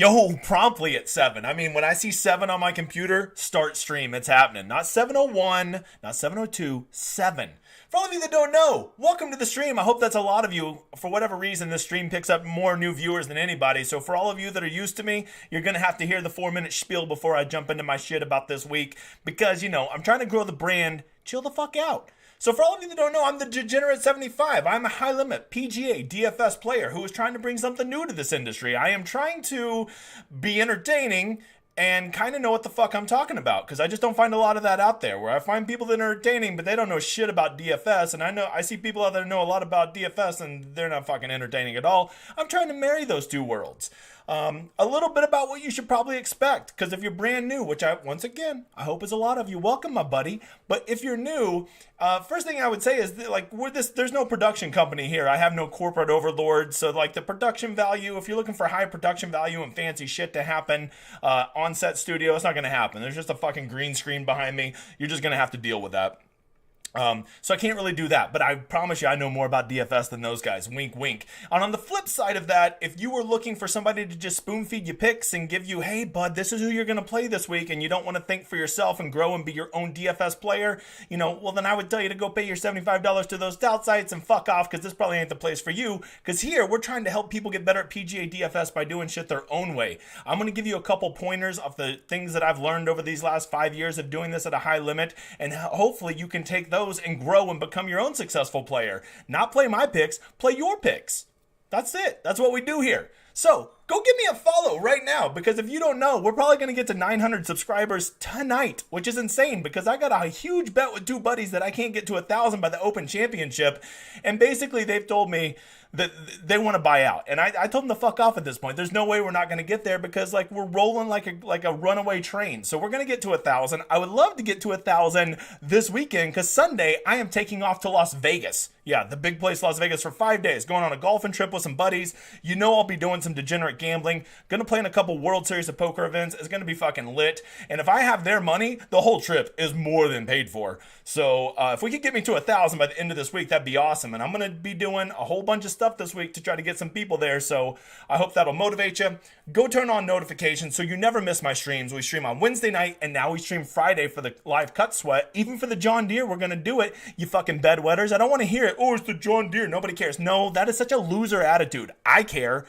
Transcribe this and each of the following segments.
Yo, promptly at 7. I mean, when I see 7 on my computer, start stream. It's happening. Not 7:01, not 7:02, 7. For all of you that don't know, welcome to the stream. I hope that's a lot of you. For whatever reason, this stream picks up more new viewers than anybody. So for all of you that are used to me, you're going to have to hear the 4-minute spiel before I jump into my shit about this week. Because, I'm trying to grow the brand. Chill the fuck out. So for all of you that don't know, I'm the Degenerate 75. I'm a high-limit PGA DFS player who is trying to bring something new to this industry. I am trying to be entertaining and kind of know what the fuck I'm talking about, because I just don't find a lot of that out there, where I find people that are entertaining, but they don't know shit about DFS, and I see people out there that know a lot about DFS, and they're not fucking entertaining at all. I'm trying to marry those two worlds. A little bit about what you should probably expect, because if you're brand new, which I hope is a lot of you, welcome, my buddy. But if you're new, first thing I would say is that, there's no production company here. I have no corporate overlord, so the production value, if you're looking for high production value and fancy shit to happen on set studio, it's not going to happen. There's just a fucking green screen behind me. You're just going to have to deal with that. So I can't really do that, but I promise you I know more about DFS than those guys. Wink, wink. And on the flip side of that, if you were looking for somebody to just spoon feed you picks and give you, hey, bud, this is who you're going to play this week, and you don't want to think for yourself and grow and be your own DFS player, well, then I would tell you to go pay your $75 to those stout sites and fuck off, because this probably ain't the place for you, because here we're trying to help people get better at PGA DFS by doing shit their own way. I'm going to give you a couple pointers of the things that I've learned over these last 5 years of doing this at a high limit, and hopefully you can take those and grow and become your own successful player. Not play my picks, play your picks. That's it. That's what we do here. So go give me a follow right now, because if you don't know, we're probably going to get to 900 subscribers tonight, which is insane, because I got a huge bet with two buddies that I can't get to 1,000 by the Open Championship, and basically they've told me that they want to buy out, and I told them to fuck off at this point. There's no way we're not going to get there, because we're rolling like a runaway train. So we're going to get to 1,000. I would love to get to 1,000 this weekend, because Sunday I am taking off to Las Vegas. Yeah, the big place, Las Vegas, for 5 days, going on a golfing trip with some buddies. I'll be doing some degenerate gambling. Gonna play in a couple World Series of Poker events. It's gonna be fucking lit. And if I have their money, the whole trip is more than paid for. So if we could get me to 1,000 by the end of this week, that'd be awesome. And I'm gonna be doing a whole bunch of stuff this week to try to get some people there. So I hope that'll motivate you. Go turn on notifications so you never miss my streams. We stream on Wednesday night, and now we stream Friday for the live cut sweat. Even for the John Deere, we're gonna do it. You fucking bedwetters. I don't want to hear it. Oh, it's the John Deere. Nobody cares. No, that is such a loser attitude. I care.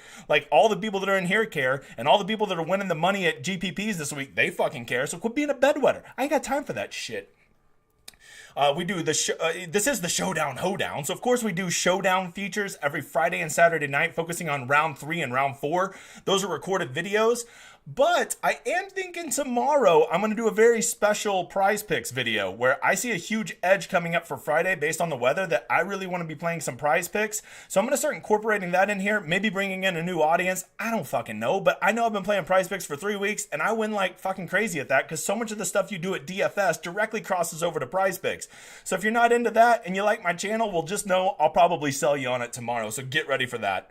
All the people that are in here care, and all the people that are winning the money at GPPs this week, they fucking care. So quit being a bedwetter. I ain't got time for that shit. We do this is the Showdown Hoedown. So of course we do Showdown features every Friday and Saturday night, focusing on round 3 and round 4. Those are recorded videos. But I am thinking tomorrow I'm going to do a very special prize picks video where I see a huge edge coming up for Friday based on the weather that I really want to be playing some prize picks. So I'm going to start incorporating that in here, maybe bringing in a new audience. I don't fucking know, but I know I've been playing prize picks for 3 weeks and I win like fucking crazy at that, because so much of the stuff you do at DFS directly crosses over to prize picks. So if you're not into that and you like my channel, well, just know I'll probably sell you on it tomorrow. So get ready for that.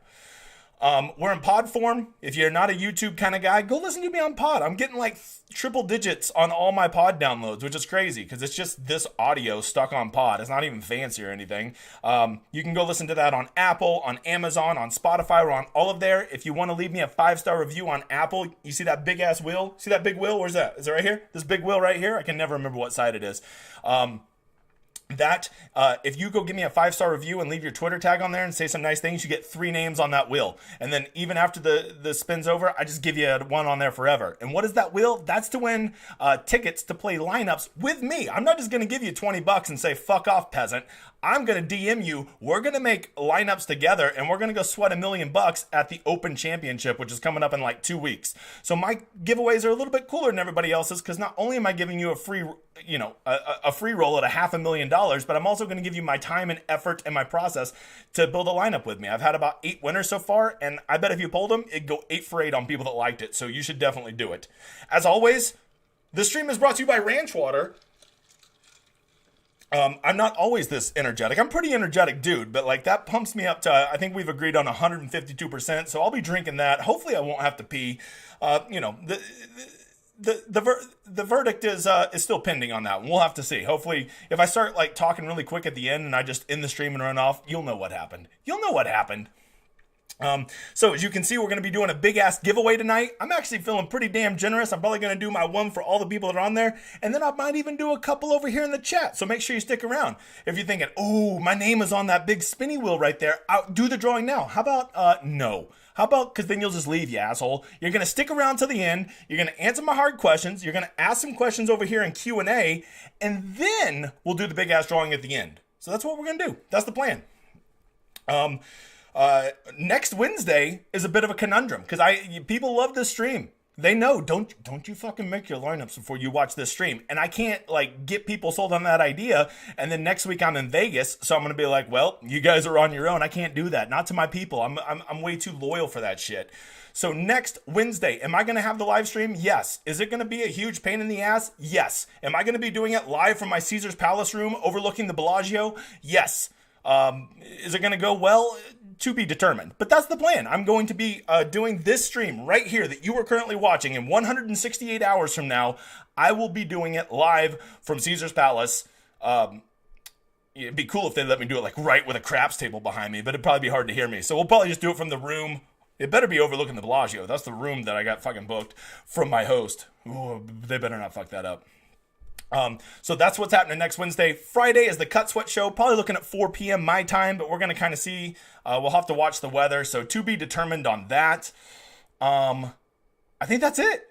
We're in pod form. If you're not a YouTube kind of guy, go listen to me on pod. I'm getting like triple digits on all my pod downloads, which is crazy because it's just this audio stuck on pod. It's not even fancy or anything. You can go listen to that on Apple, on Amazon, on Spotify. We're on all of there. If you want to leave me a 5-star review on Apple, you see that big ass wheel? See that big wheel? Where's that? Is it right here? This big wheel right here? I can never remember what side it is. If you go give me a 5-star review and leave your Twitter tag on there and say some nice things, you get 3 names on that wheel. And then even after the spin's over, I just give you one on there forever. And what is that wheel? That's to win tickets to play lineups with me. I'm not just going to give you $20 and say, fuck off, peasant. I'm going to DM you. We're going to make lineups together, and we're going to go sweat $1 million at the Open Championship, which is coming up in like 2 weeks. So my giveaways are a little bit cooler than everybody else's, because not only am I giving you a free, a free roll at $500,000, but I'm also going to give you my time and effort and my process to build a lineup with me. I've had about 8 winners so far, and I bet if you polled them, it'd go 8 for 8 on people that liked it. So you should definitely do it. As always, this stream is brought to you by Ranch Water. I'm not always this energetic. I'm a pretty energetic dude, but like that pumps me up to, I think we've agreed on 152%. So I'll be drinking that. Hopefully I won't have to pee. The verdict is still pending on that one. We'll have to see. Hopefully if I start like talking really quick at the end and I just end the stream and run off, you'll know what happened. You'll know what happened. So as you can see, we're going to be doing a big ass giveaway tonight. I'm actually feeling pretty damn generous. I'm probably going to do my one for all the people that are on there. And then I might even do a couple over here in the chat. So make sure you stick around. If you're thinking, oh, my name is on that big spinny wheel right there, I'll do the drawing now. How about, no. How about, because then you'll just leave, you asshole. You're going to stick around to the end. You're going to answer my hard questions. You're going to ask some questions over here in Q&A. And then we'll do the big ass drawing at the end. So that's what we're going to do. That's the plan. Next Wednesday is a bit of a conundrum because people love this stream. They know, don't you fucking make your lineups before you watch this stream. And I can't like get people sold on that idea. And then next week I'm in Vegas, so I'm gonna be like, well, you guys are on your own. I can't do that. Not to my people. I'm way too loyal for that shit. So next Wednesday, am I gonna have the live stream? Yes. Is it gonna be a huge pain in the ass? Yes. Am I gonna be doing it live from my Caesar's Palace room overlooking the Bellagio? Yes. Is it gonna go well? To be determined. But that's the plan. I'm going to be doing this stream right here that you are currently watching. In 168 hours from now, I will be doing it live from Caesar's Palace. It'd be cool if they let me do it like right with a craps table behind me, but it'd probably be hard to hear me. So we'll probably just do it from the room. It better be overlooking the Bellagio. That's the room that I got fucking booked from my host. Ooh, they better not fuck that up. So that's what's happening next Wednesday. Friday is the Cut Sweat Show, probably looking at 4 p.m. my time, but we're going to kind of see. We'll have to watch the weather, so to be determined on that. I think that's it.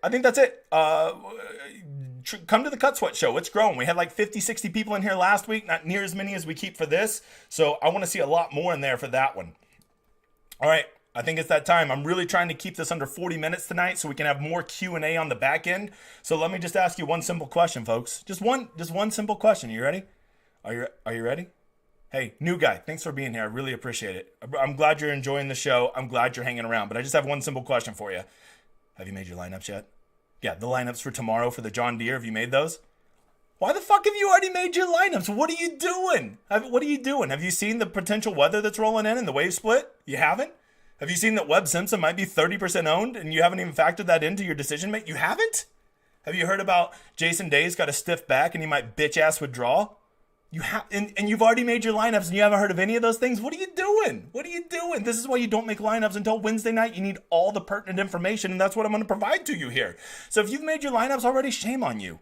Come to the Cut Sweat Show. It's growing. We had like 50, 60 people in here last week, not near as many as we keep for this, so I want to see a lot more in there for that one. All right. I think it's that time. I'm really trying to keep this under 40 minutes tonight so we can have more Q&A on the back end. So let me just ask you one simple question, folks. Just one simple question. You ready? Are you ready? Hey, new guy, thanks for being here. I really appreciate it. I'm glad you're enjoying the show. I'm glad you're hanging around. But I just have one simple question for you. Have you made your lineups yet? Yeah, the lineups for tomorrow for the John Deere. Have you made those? Why the fuck have you already made your lineups? What are you doing? What are you doing? Have you seen the potential weather that's rolling in and the wave split? You haven't? Have you seen that Webb Simpson might be 30% owned and you haven't even factored that into your decision making? You haven't? Have you heard about Jason Day's got a stiff back and he might bitch ass withdraw? You have, and you've already made your lineups and you haven't heard of any of those things? What are you doing? What are you doing? This is why you don't make lineups until Wednesday night. You need all the pertinent information, and that's what I'm going to provide to you here. So if you've made your lineups already, shame on you.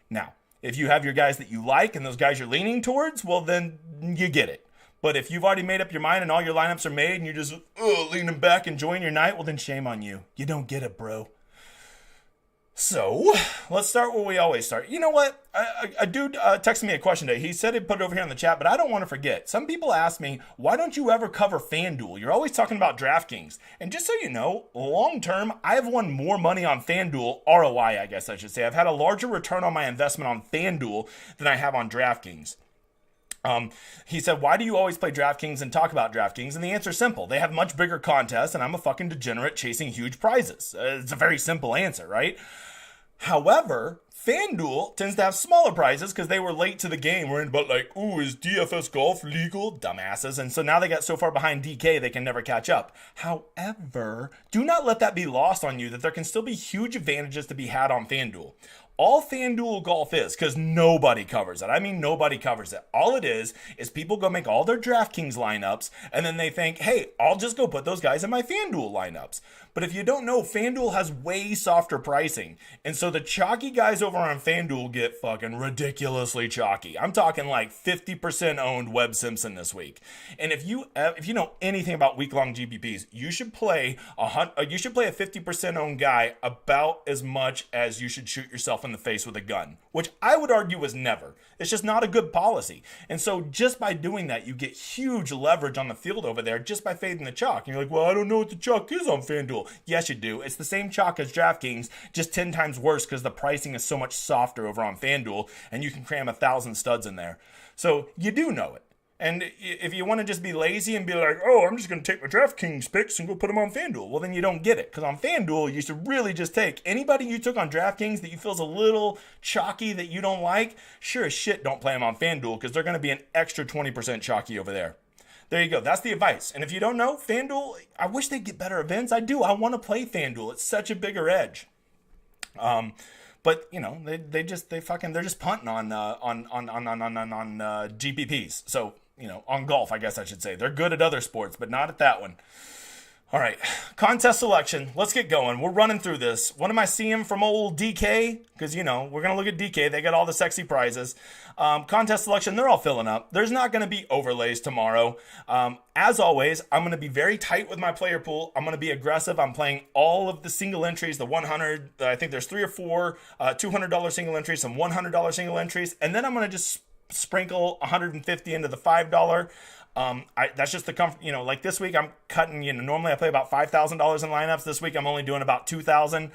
Now, if you have your guys that you like and those guys you're leaning towards, well, then you get it. But if you've already made up your mind and all your lineups are made and you're just leaning back, enjoying your night, well, then shame on you. You don't get it, bro. So, let's start where we always start. You know what? A dude texted me a question today. He said he'd put it over here in the chat, but I don't want to forget. Some people ask me, why don't you ever cover FanDuel? You're always talking about DraftKings. And just so you know, long term, I have won more money on FanDuel, ROI, I guess I should say. I've had a larger return on my investment on FanDuel than I have on DraftKings. He said, why do you always play DraftKings and talk about DraftKings? And the answer is simple. They have much bigger contests, and I'm a fucking degenerate chasing huge prizes. It's a very simple answer, right? However, FanDuel tends to have smaller prizes because they were late to the game. We're in about like, ooh, is DFS golf legal? Dumbasses. And so now they got so far behind DK, they can never catch up. However, do not let that be lost on you that there can still be huge advantages to be had on FanDuel. All FanDuel golf is, because nobody covers it. I mean, nobody covers it. All it is people go make all their DraftKings lineups, and then they think, hey, I'll just go put those guys in my FanDuel lineups. But if you don't know, FanDuel has way softer pricing. And so the chalky guys over on FanDuel get fucking ridiculously chalky. I'm talking like 50% owned Webb Simpson this week. And if you know anything about week-long GPPs, you should play a 50% owned guy about as much as you should shoot yourself in the face with a gun, which I would argue was never. It's just not a good policy. And so just by doing that, you get huge leverage on the field over there just by fading the chalk. And you're like, well, I don't know what the chalk is on FanDuel. Yes, you do. It's the same chalk as DraftKings, just 10 times worse because the pricing is so much softer over on FanDuel, and you can cram 1,000 studs in there. So you do know it. And if you want to just be lazy and be like, oh, I'm just going to take my DraftKings picks and go put them on FanDuel, well, then you don't get it. Because on FanDuel, you should really just take anybody you took on DraftKings that you feel is a little chalky that you don't like, sure as shit don't play them on FanDuel because they're going to be an extra 20% chalky over there. There you go. That's the advice. And if you don't know, FanDuel, I wish they'd get better events. I do. I want to play FanDuel. It's such a bigger edge. But you know, they're just punting on GPPs. So, you know, on golf, I guess I should say. They're good at other sports, but not at that one. All right, contest selection. Let's get going. We're running through this. What am I seeing from old DK? Because, we're going to look at DK. They got all the sexy prizes. Contest selection, they're all filling up. There's not going to be overlays tomorrow. As always, I'm going to be very tight with my player pool. I'm going to be aggressive. I'm playing all of the single entries, the 100. I think there's 3 or 4 $200 single entries, some $100 single entries. And then I'm going to just sprinkle 150 into the $5. That's just the comfort, like this week I'm cutting, normally I play about $5,000 in lineups. This week I'm only doing about 2,000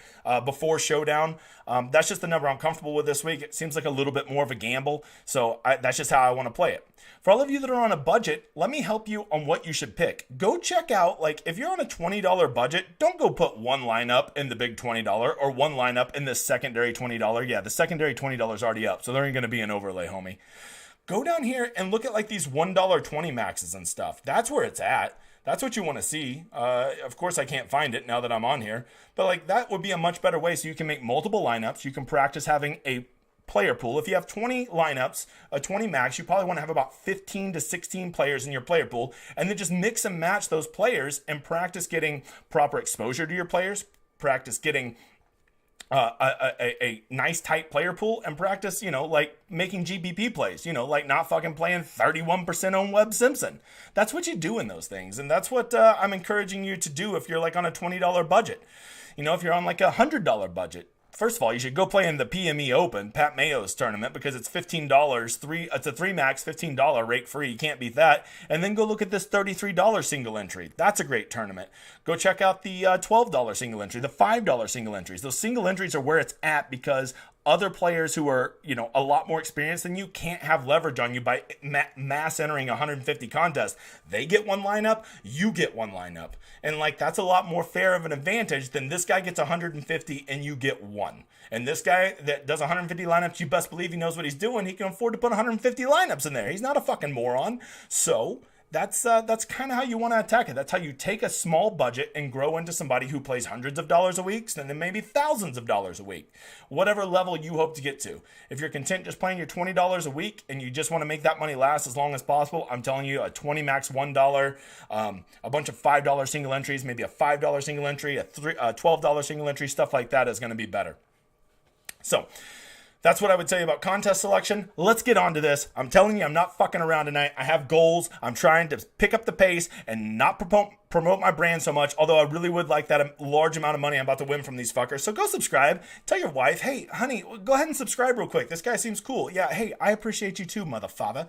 before showdown. That's just the number I'm comfortable with this week. It seems like a little bit more of a gamble. So that's just how I want to play it. For all of you that are on a budget, let me help you on what you should pick. Go check out, if you're on a $20 budget, don't go put one lineup in the big $20 or one lineup in the secondary $20. Yeah, the secondary $20 is already up. So there ain't going to be an overlay, homie. Go down here and look at these $1.20 maxes and stuff. That's where it's at. That's what you want to see. Of course, I can't find it now that I'm on here. But that would be a much better way so you can make multiple lineups. You can practice having a player pool. If you have 20 lineups, a 20 max, you probably want to have about 15 to 16 players in your player pool. And then just mix and match those players and practice getting proper exposure to your players. Practice getting a nice tight player pool and practice, making GPP plays, not fucking playing 31% on Webb Simpson. That's what you do in those things. And that's what I'm encouraging you to do if you're on a $20 budget. If you're on a $100 budget. First of all, you should go play in the PME Open, Pat Mayo's tournament, because it's $15. It's a 3 max, $15 rate free. You can't beat that. And then go look at this $33 single entry. That's a great tournament. Go check out the $12 single entry, the $5 single entries. Those single entries are where it's at because other players who are, a lot more experienced than you can't have leverage on you by mass entering 150 contests. They get one lineup, you get one lineup. And that's a lot more fair of an advantage than this guy gets 150 and you get one. And this guy that does 150 lineups, you best believe he knows what he's doing. He can afford to put 150 lineups in there. He's not a fucking moron. So that's kind of how you want to attack it. That's how you take a small budget and grow into somebody who plays hundreds of dollars a week, and then maybe thousands of dollars a week. Whatever level you hope to get to. If you're content just playing your $20 a week and you just want to make that money last as long as possible, I'm telling you, a 20 max $1, a bunch of $5 single entries, maybe a $5 single entry, a $12 single entry, stuff like that is going to be better. So that's what I would tell you about contest selection. Let's get on to this. I'm telling you, I'm not fucking around tonight. I have goals. I'm trying to pick up the pace and not promote my brand so much, although I really would like that large amount of money I'm about to win from these fuckers. So go subscribe. Tell your wife, hey, honey, go ahead and subscribe real quick. This guy seems cool. Yeah, hey, I appreciate you too, motherfather.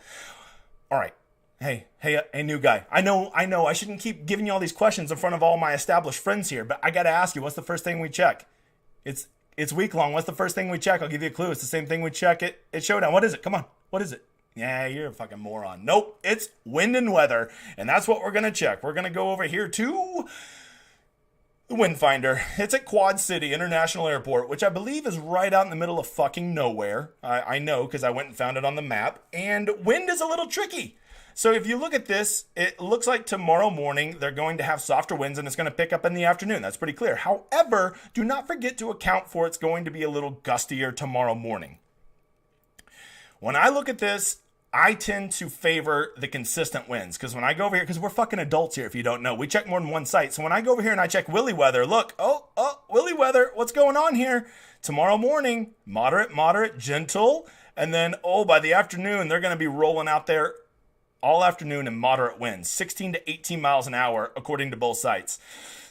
All right. Hey, new guy. I know. I shouldn't keep giving you all these questions in front of all my established friends here, but I got to ask you, what's the first thing we check? It's week long. What's the first thing we check? I'll give you a clue. It's the same thing we check at Showdown. What is it? Come on. What is it? Yeah, you're a fucking moron. Nope. It's wind and weather. And that's what we're going to check. We're going to go over here to the Wind Finder. It's at Quad City International Airport, which I believe is right out in the middle of fucking nowhere. I know because I went and found it on the map. And wind is a little tricky. So if you look at this, it looks like tomorrow morning they're going to have softer winds and it's going to pick up in the afternoon. That's pretty clear. However, do not forget to account for it's going to be a little gustier tomorrow morning. When I look at this, I tend to favor the consistent winds because when I go over here, because we're fucking adults here if you don't know, we check more than one site. So when I go over here and I check Willy Weather, look, Willy Weather, what's going on here? Tomorrow morning, moderate, gentle, and then, by the afternoon, they're going to be rolling out there all afternoon in moderate winds, 16 to 18 miles an hour, according to both sites.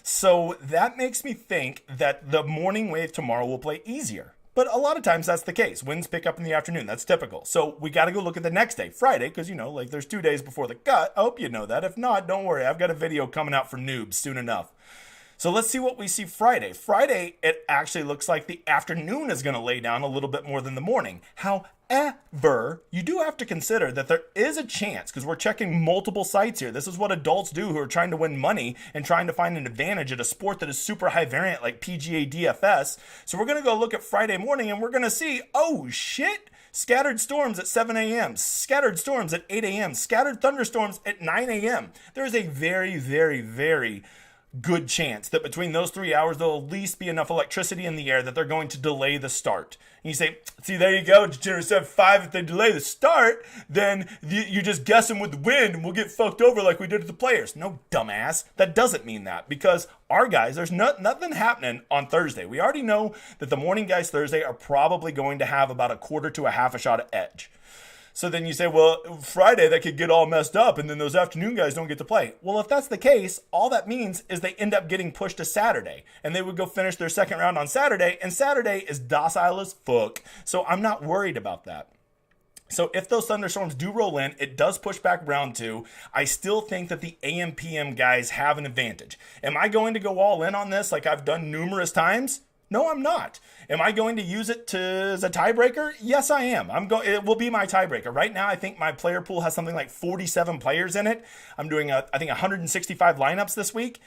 So that makes me think that the morning wave tomorrow will play easier. But a lot of times that's the case. Winds pick up in the afternoon. That's typical. So we got to go look at the next day, Friday, because, there's 2 days before the cut. I hope you know that. If not, don't worry. I've got a video coming out for noobs soon enough. So let's see what we see Friday. Friday, it actually looks like the afternoon is going to lay down a little bit more than the morning. However, you do have to consider that there is a chance, because we're checking multiple sites here. This is what adults do who are trying to win money and trying to find an advantage at a sport that is super high variant like PGA DFS. So we're going to go look at Friday morning and we're going to see, oh shit, scattered storms at 7 a.m., scattered storms at 8 a.m., scattered thunderstorms at 9 a.m. There is a very, very, very good chance that between those 3 hours, there'll at least be enough electricity in the air that they're going to delay the start. And you say, see, there you go, Degenerate 75, if they delay the start, then you just guess them with the wind and we'll get fucked over like we did with the players. No, dumbass. That doesn't mean that, because our guys, there's nothing happening on Thursday. We already know that the morning guys Thursday are probably going to have about a quarter to a half a shot of edge. So then you say, well, Friday that could get all messed up and then those afternoon guys don't get to play. Well, if that's the case, all that means is they end up getting pushed to Saturday and they would go finish their second round on Saturday, and Saturday is docile as fuck. So I'm not worried about that. So if those thunderstorms do roll in, it does push back round 2. I still think that the AM PM guys have an advantage. Am I going to go all in on this like I've done numerous times? No, I'm not. Am I going to use it as a tiebreaker? Yes, I am. It will be my tiebreaker. Right now, I think my player pool has something like 47 players in it. I'm doing, I think, 165 lineups this week.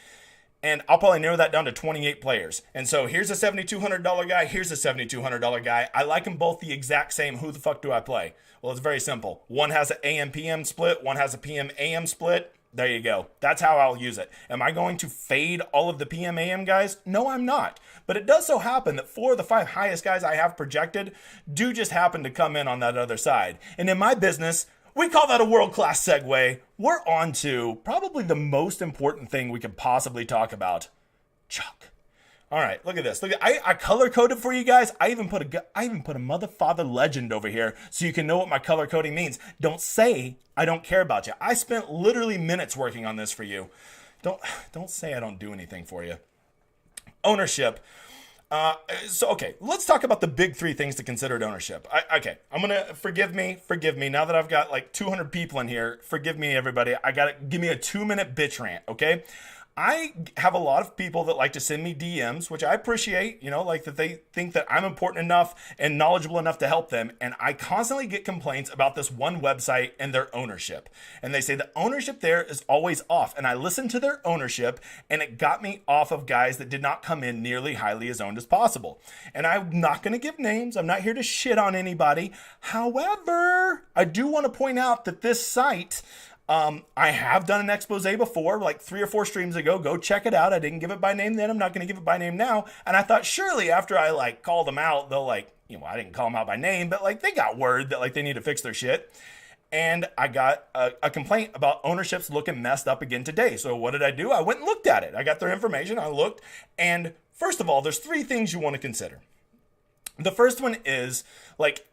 And I'll probably narrow that down to 28 players. And so here's a $7,200 guy. Here's a $7,200 guy. I like them both the exact same. Who the fuck do I play? Well, it's very simple. One has an AM-PM split. One has a PM-AM split. There you go. That's how I'll use it. Am I going to fade all of the PM-AM guys? No, I'm not. But it does so happen that 4 of the 5 highest guys I have projected do just happen to come in on that other side. And in my business, we call that a world-class segue. We're on to probably the most important thing we could possibly talk about. Chalk. All right, look at this. Look, I color coded for you guys. I even put a mother-father legend over here so you can know what my color coding means. Don't say I don't care about you. I spent literally minutes working on this for you. Don't say I don't do anything for you. Ownership. Okay, let's talk about the big 3 things to consider at ownership. I'm gonna forgive me. Now that I've got like 200 people in here, forgive me, everybody. Give me a 2-minute bitch rant, okay? I have a lot of people that like to send me DMs, which I appreciate, like that they think that I'm important enough and knowledgeable enough to help them. And I constantly get complaints about this one website and their ownership. And they say the ownership there is always off. And I listened to their ownership and it got me off of guys that did not come in nearly highly as owned as possible. And I'm not going to give names. I'm not here to shit on anybody. However, I do want to point out that this site, I have done an expose before, like 3 or 4 streams ago. Go check it out. I didn't give it by name then. I'm not going to give it by name now. And I thought surely after I called them out, they'll I didn't call them out by name, but they got word that they need to fix their shit. And I got a complaint about ownerships looking messed up again today. So what did I do? I went and looked at it. I got their information. I looked. And first of all, there's 3 things you want to consider. The first one is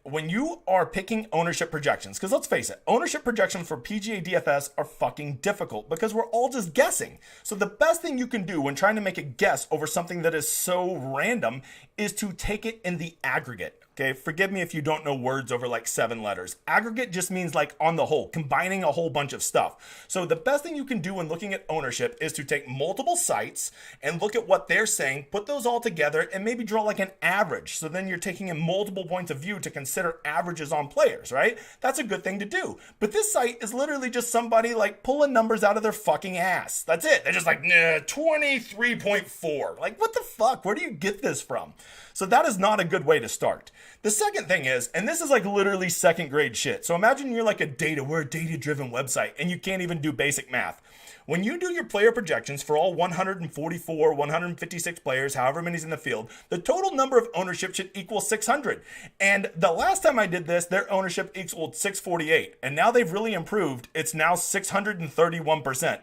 when you are picking ownership projections, because let's face it, ownership projections for PGA DFS are fucking difficult because we're all just guessing. So the best thing you can do when trying to make a guess over something that is so random is to take it in the aggregate. Okay, forgive me if you don't know words over 7 letters. Aggregate just means on the whole, combining a whole bunch of stuff. So the best thing you can do when looking at ownership is to take multiple sites and look at what they're saying, put those all together, and maybe draw an average. So then you're taking in multiple points of view to consider averages on players, right? That's a good thing to do. But this site is literally just somebody pulling numbers out of their fucking ass. That's it. They're just 23.4. What the fuck? Where do you get this from? So that is not a good way to start. The second thing is, and this is literally second grade shit. So imagine you're we're a data-driven website and you can't even do basic math. When you do your player projections for all 144, 156 players, however many's in the field, the total number of ownership should equal 600. And the last time I did this, their ownership equaled 648. And now they've really improved. It's now 631%.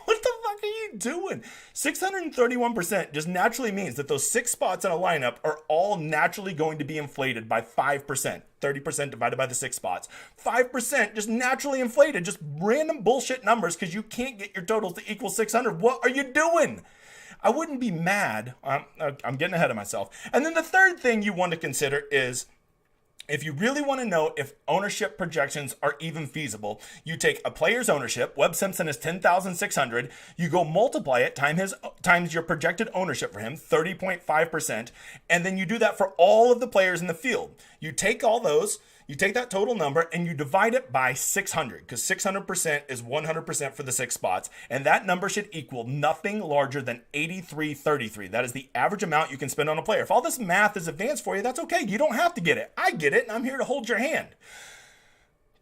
What the fuck are you doing? 631% just naturally means that those 6 spots in a lineup are all naturally going to be inflated by 5%. 30% divided by the 6 spots. 5% just naturally inflated, just random bullshit numbers because you can't get your totals to equal 600. What are you doing? I wouldn't be mad. I'm getting ahead of myself. And then the third thing you want to consider is, if you really want to know if ownership projections are even feasible, you take a player's ownership. Webb Simpson is 10,600. You go multiply it times your projected ownership for him, 30.5%, and then you do that for all of the players in the field. You take all those, you take that total number, and you divide it by 600, because 600% is 100% for the 6 spots, and that number should equal nothing larger than 83.33. That is the average amount you can spend on a player. If all this math is advanced for you, that's okay. You don't have to get it. I get it, and I'm here to hold your hand.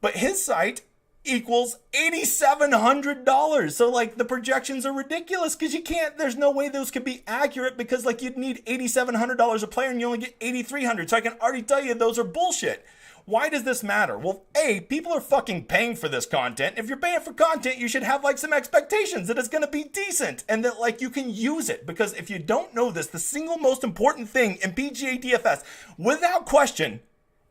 But his site equals $8,700. So like the projections are ridiculous because you can't, there's no way those could be accurate because like you'd need $8,700 a player and you only get $8,300. So I can already tell you those are bullshit. Why does this matter? Well, A, people are fucking paying for this content. If you're paying for content, you should have like some expectations that it's going to be decent and that like you can use it. Because if you don't know this, the single most important thing in PGA DFS, without question,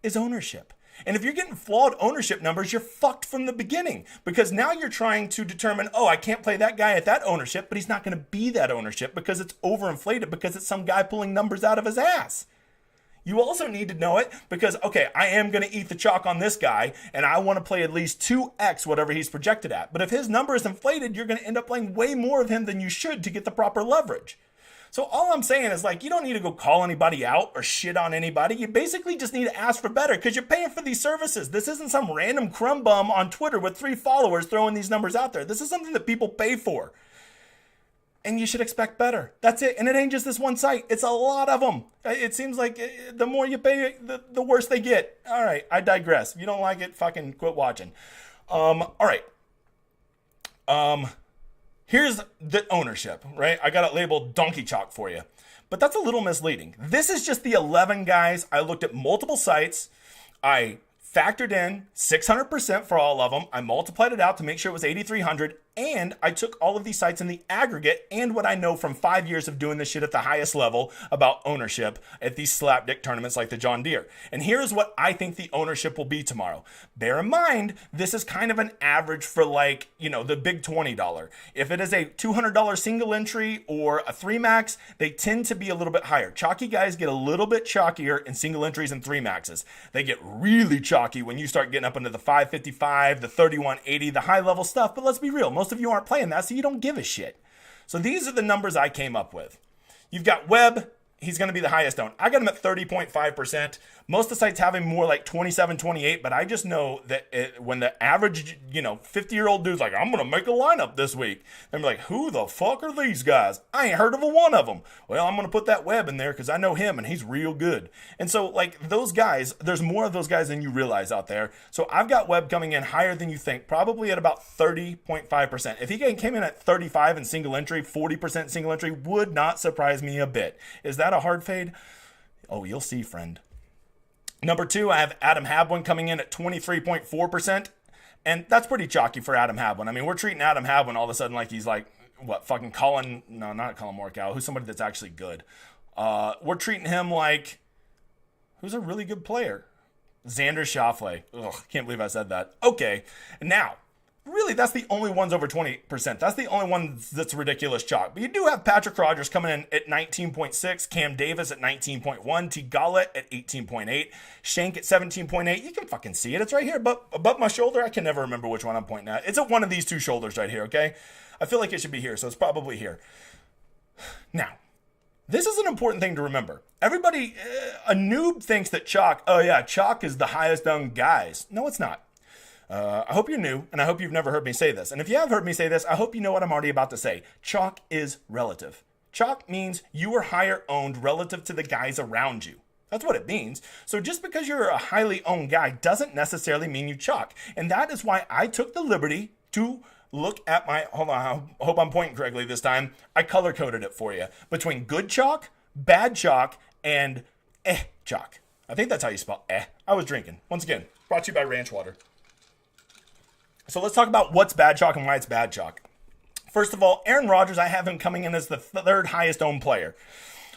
is ownership. And if you're getting flawed ownership numbers, you're fucked from the beginning because now you're trying to determine, oh, I can't play that guy at that ownership, but he's not going to be that ownership because it's overinflated because it's some guy pulling numbers out of his ass. You also need to know it because, okay, I am going to eat the chalk on this guy and I want to play at least 2x whatever he's projected at. But if his number is inflated, you're going to end up playing way more of him than you should to get the proper leverage. So all I'm saying is like, you don't need to go call anybody out or shit on anybody. You basically just need to ask for better because you're paying for these services. This isn't some random crumb bum on Twitter with 3 followers throwing these numbers out there. This is something that people pay for. And you should expect better. That's it. And it ain't just this one site. It's a lot of them. It seems like the more you pay, the worse they get. All right, I digress. If you don't like it, fucking quit watching. All right. Here's the ownership, right? I got it labeled donkey chalk for you. But that's a little misleading. This is just the 11 guys. I looked at multiple sites. I factored in 600% for all of them. I multiplied it out to make sure it was 8,300. And I took all of these sites in the aggregate and what I know from 5 years of doing this shit at the highest level about ownership at these slapdick tournaments like the John Deere. And here's what I think the ownership will be tomorrow. Bear in mind, this is kind of an average for like, you know, the big $20. If it is a $200 single entry or a 3 max, they tend to be a little bit higher. Chalky guys get a little bit chalkier in single entries and 3 maxes. They get really chalky when you start getting up into the 555, the 3180, the high level stuff. But let's be real, most of you aren't playing that, so you don't give a shit. So these are the numbers I came up with. You've got Webb. He's going to be the highest owned. I got him at 30.5%. Most of the sites have him more like 27, 28, but I just know that when the average, 50-year-old dude's like, I'm going to make a lineup this week, they're like, who the fuck are these guys? I ain't heard of a one of them. Well, I'm going to put that Webb in there because I know him and he's real good. And so like those guys, there's more of those guys than you realize out there. So I've got Webb coming in higher than you think, probably at about 30.5%. If he came in at 35 in single entry, 40% single entry, would not surprise me a bit. Is that a hard fade? Oh, you'll see, friend. Number 2, I have Adam Hadwin coming in at 23.4%. And that's pretty chalky for Adam Hadwin. I mean, we're treating Adam Hadwin all of a sudden like he's like, what, fucking Colin, no, not Colin Morikawa, who's somebody that's actually good. We're treating him like, who's a really good player? Xander Schauffele. Ugh, can't believe I said that. Okay, now, really, that's the only ones over 20%. That's the only one that's ridiculous chalk. But you do have Patrick Rogers coming in at 19.6, Cam Davis at 19.1, T. Gollett at 18.8, Shank at 17.8. You can fucking see it. It's right here above my shoulder. I can never remember which one I'm pointing at. It's at one of these 2 shoulders right here, okay? I feel like it should be here, so it's probably here. Now, this is an important thing to remember. Everybody, a noob thinks that chalk, oh yeah, chalk is the highest owned guys. No, it's not. I hope you're new, and I hope you've never heard me say this. And if you have heard me say this, I hope you know what I'm already about to say. Chalk is relative. Chalk means you are higher owned relative to the guys around you. That's what it means. So just because you're a highly owned guy doesn't necessarily mean you chalk. And that is why I took the liberty to look at my, hold on, I hope I'm pointing correctly this time. I color coded it for you between good chalk, bad chalk, and chalk. I think that's how you spell I was drinking. Once again, brought to you by Ranch Water. So let's talk about what's bad chalk and why it's bad chalk. First of all, Aaron Rodgers, I have him coming in as the 3rd highest owned player.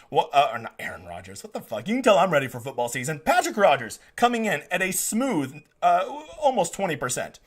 Well, or not Aaron Rodgers, what the fuck? You can tell I'm ready for football season. Patrick Rodgers coming in at a smooth, almost 20%.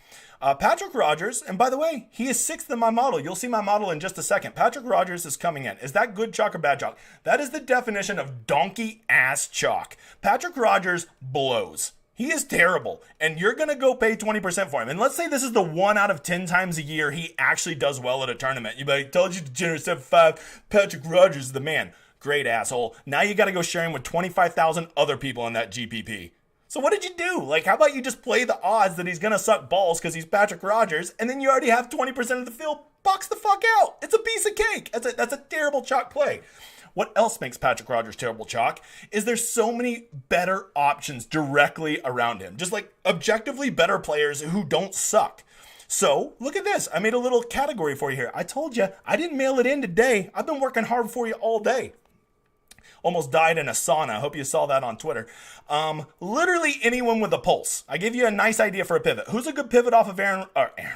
Patrick Rodgers, and by the way, he is 6th in my model. You'll see my model in just a second. Patrick Rodgers is coming in. Is that good chalk or bad chalk? That is the definition of donkey ass chalk. Patrick Rodgers blows. He is terrible, and you're going to go pay 20% for him. And let's say this is the 1 out of 10 times a year he actually does well at a tournament. You'd be like, told you to generate 7.5, Patrick Rodgers is the man. Great, asshole. Now you got to go share him with 25,000 other people in that GPP. So what did you do? Like, how about you just play the odds that he's going to suck balls because he's Patrick Rodgers, and then you already have 20% of the field box the fuck out. It's a piece of cake. That's a terrible chalk play. What else makes Patrick Rodgers terrible chalk is there's so many better options directly around him. Just like objectively better players who don't suck. So look at this. I made a little category for you here. I told you I didn't mail it in today. I've been working hard for you all day. Almost died in a sauna. I hope you saw that on Twitter. Literally anyone with a pulse. I gave you a nice idea for a pivot. Who's a good pivot off of Aaron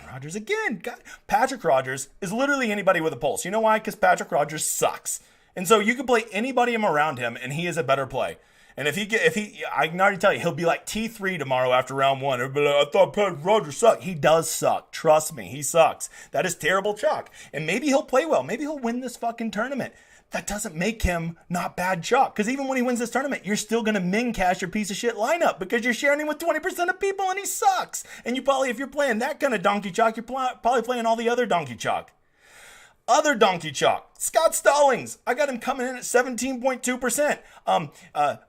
Rodgers again? God, Patrick Rodgers is literally anybody with a pulse. You know why? Because Patrick Rodgers sucks. And so you can play anybody around him, and he is a better play. And if he, I can already tell you, he'll be like T3 tomorrow after round one. Everybody like, I thought Patrick Rodgers sucked. He does suck. Trust me, he sucks. That is terrible chalk. And maybe he'll play well. Maybe he'll win this fucking tournament. That doesn't make him not bad chalk. Because even when he wins this tournament, you're still going to min cash your piece of shit lineup because you're sharing him with 20% of people and he sucks. And you probably, if you're playing that kind of donkey chalk, you're probably playing all the other donkey chalk. Other donkey chalk, Scott Stallings. I got him coming in at 17.2%.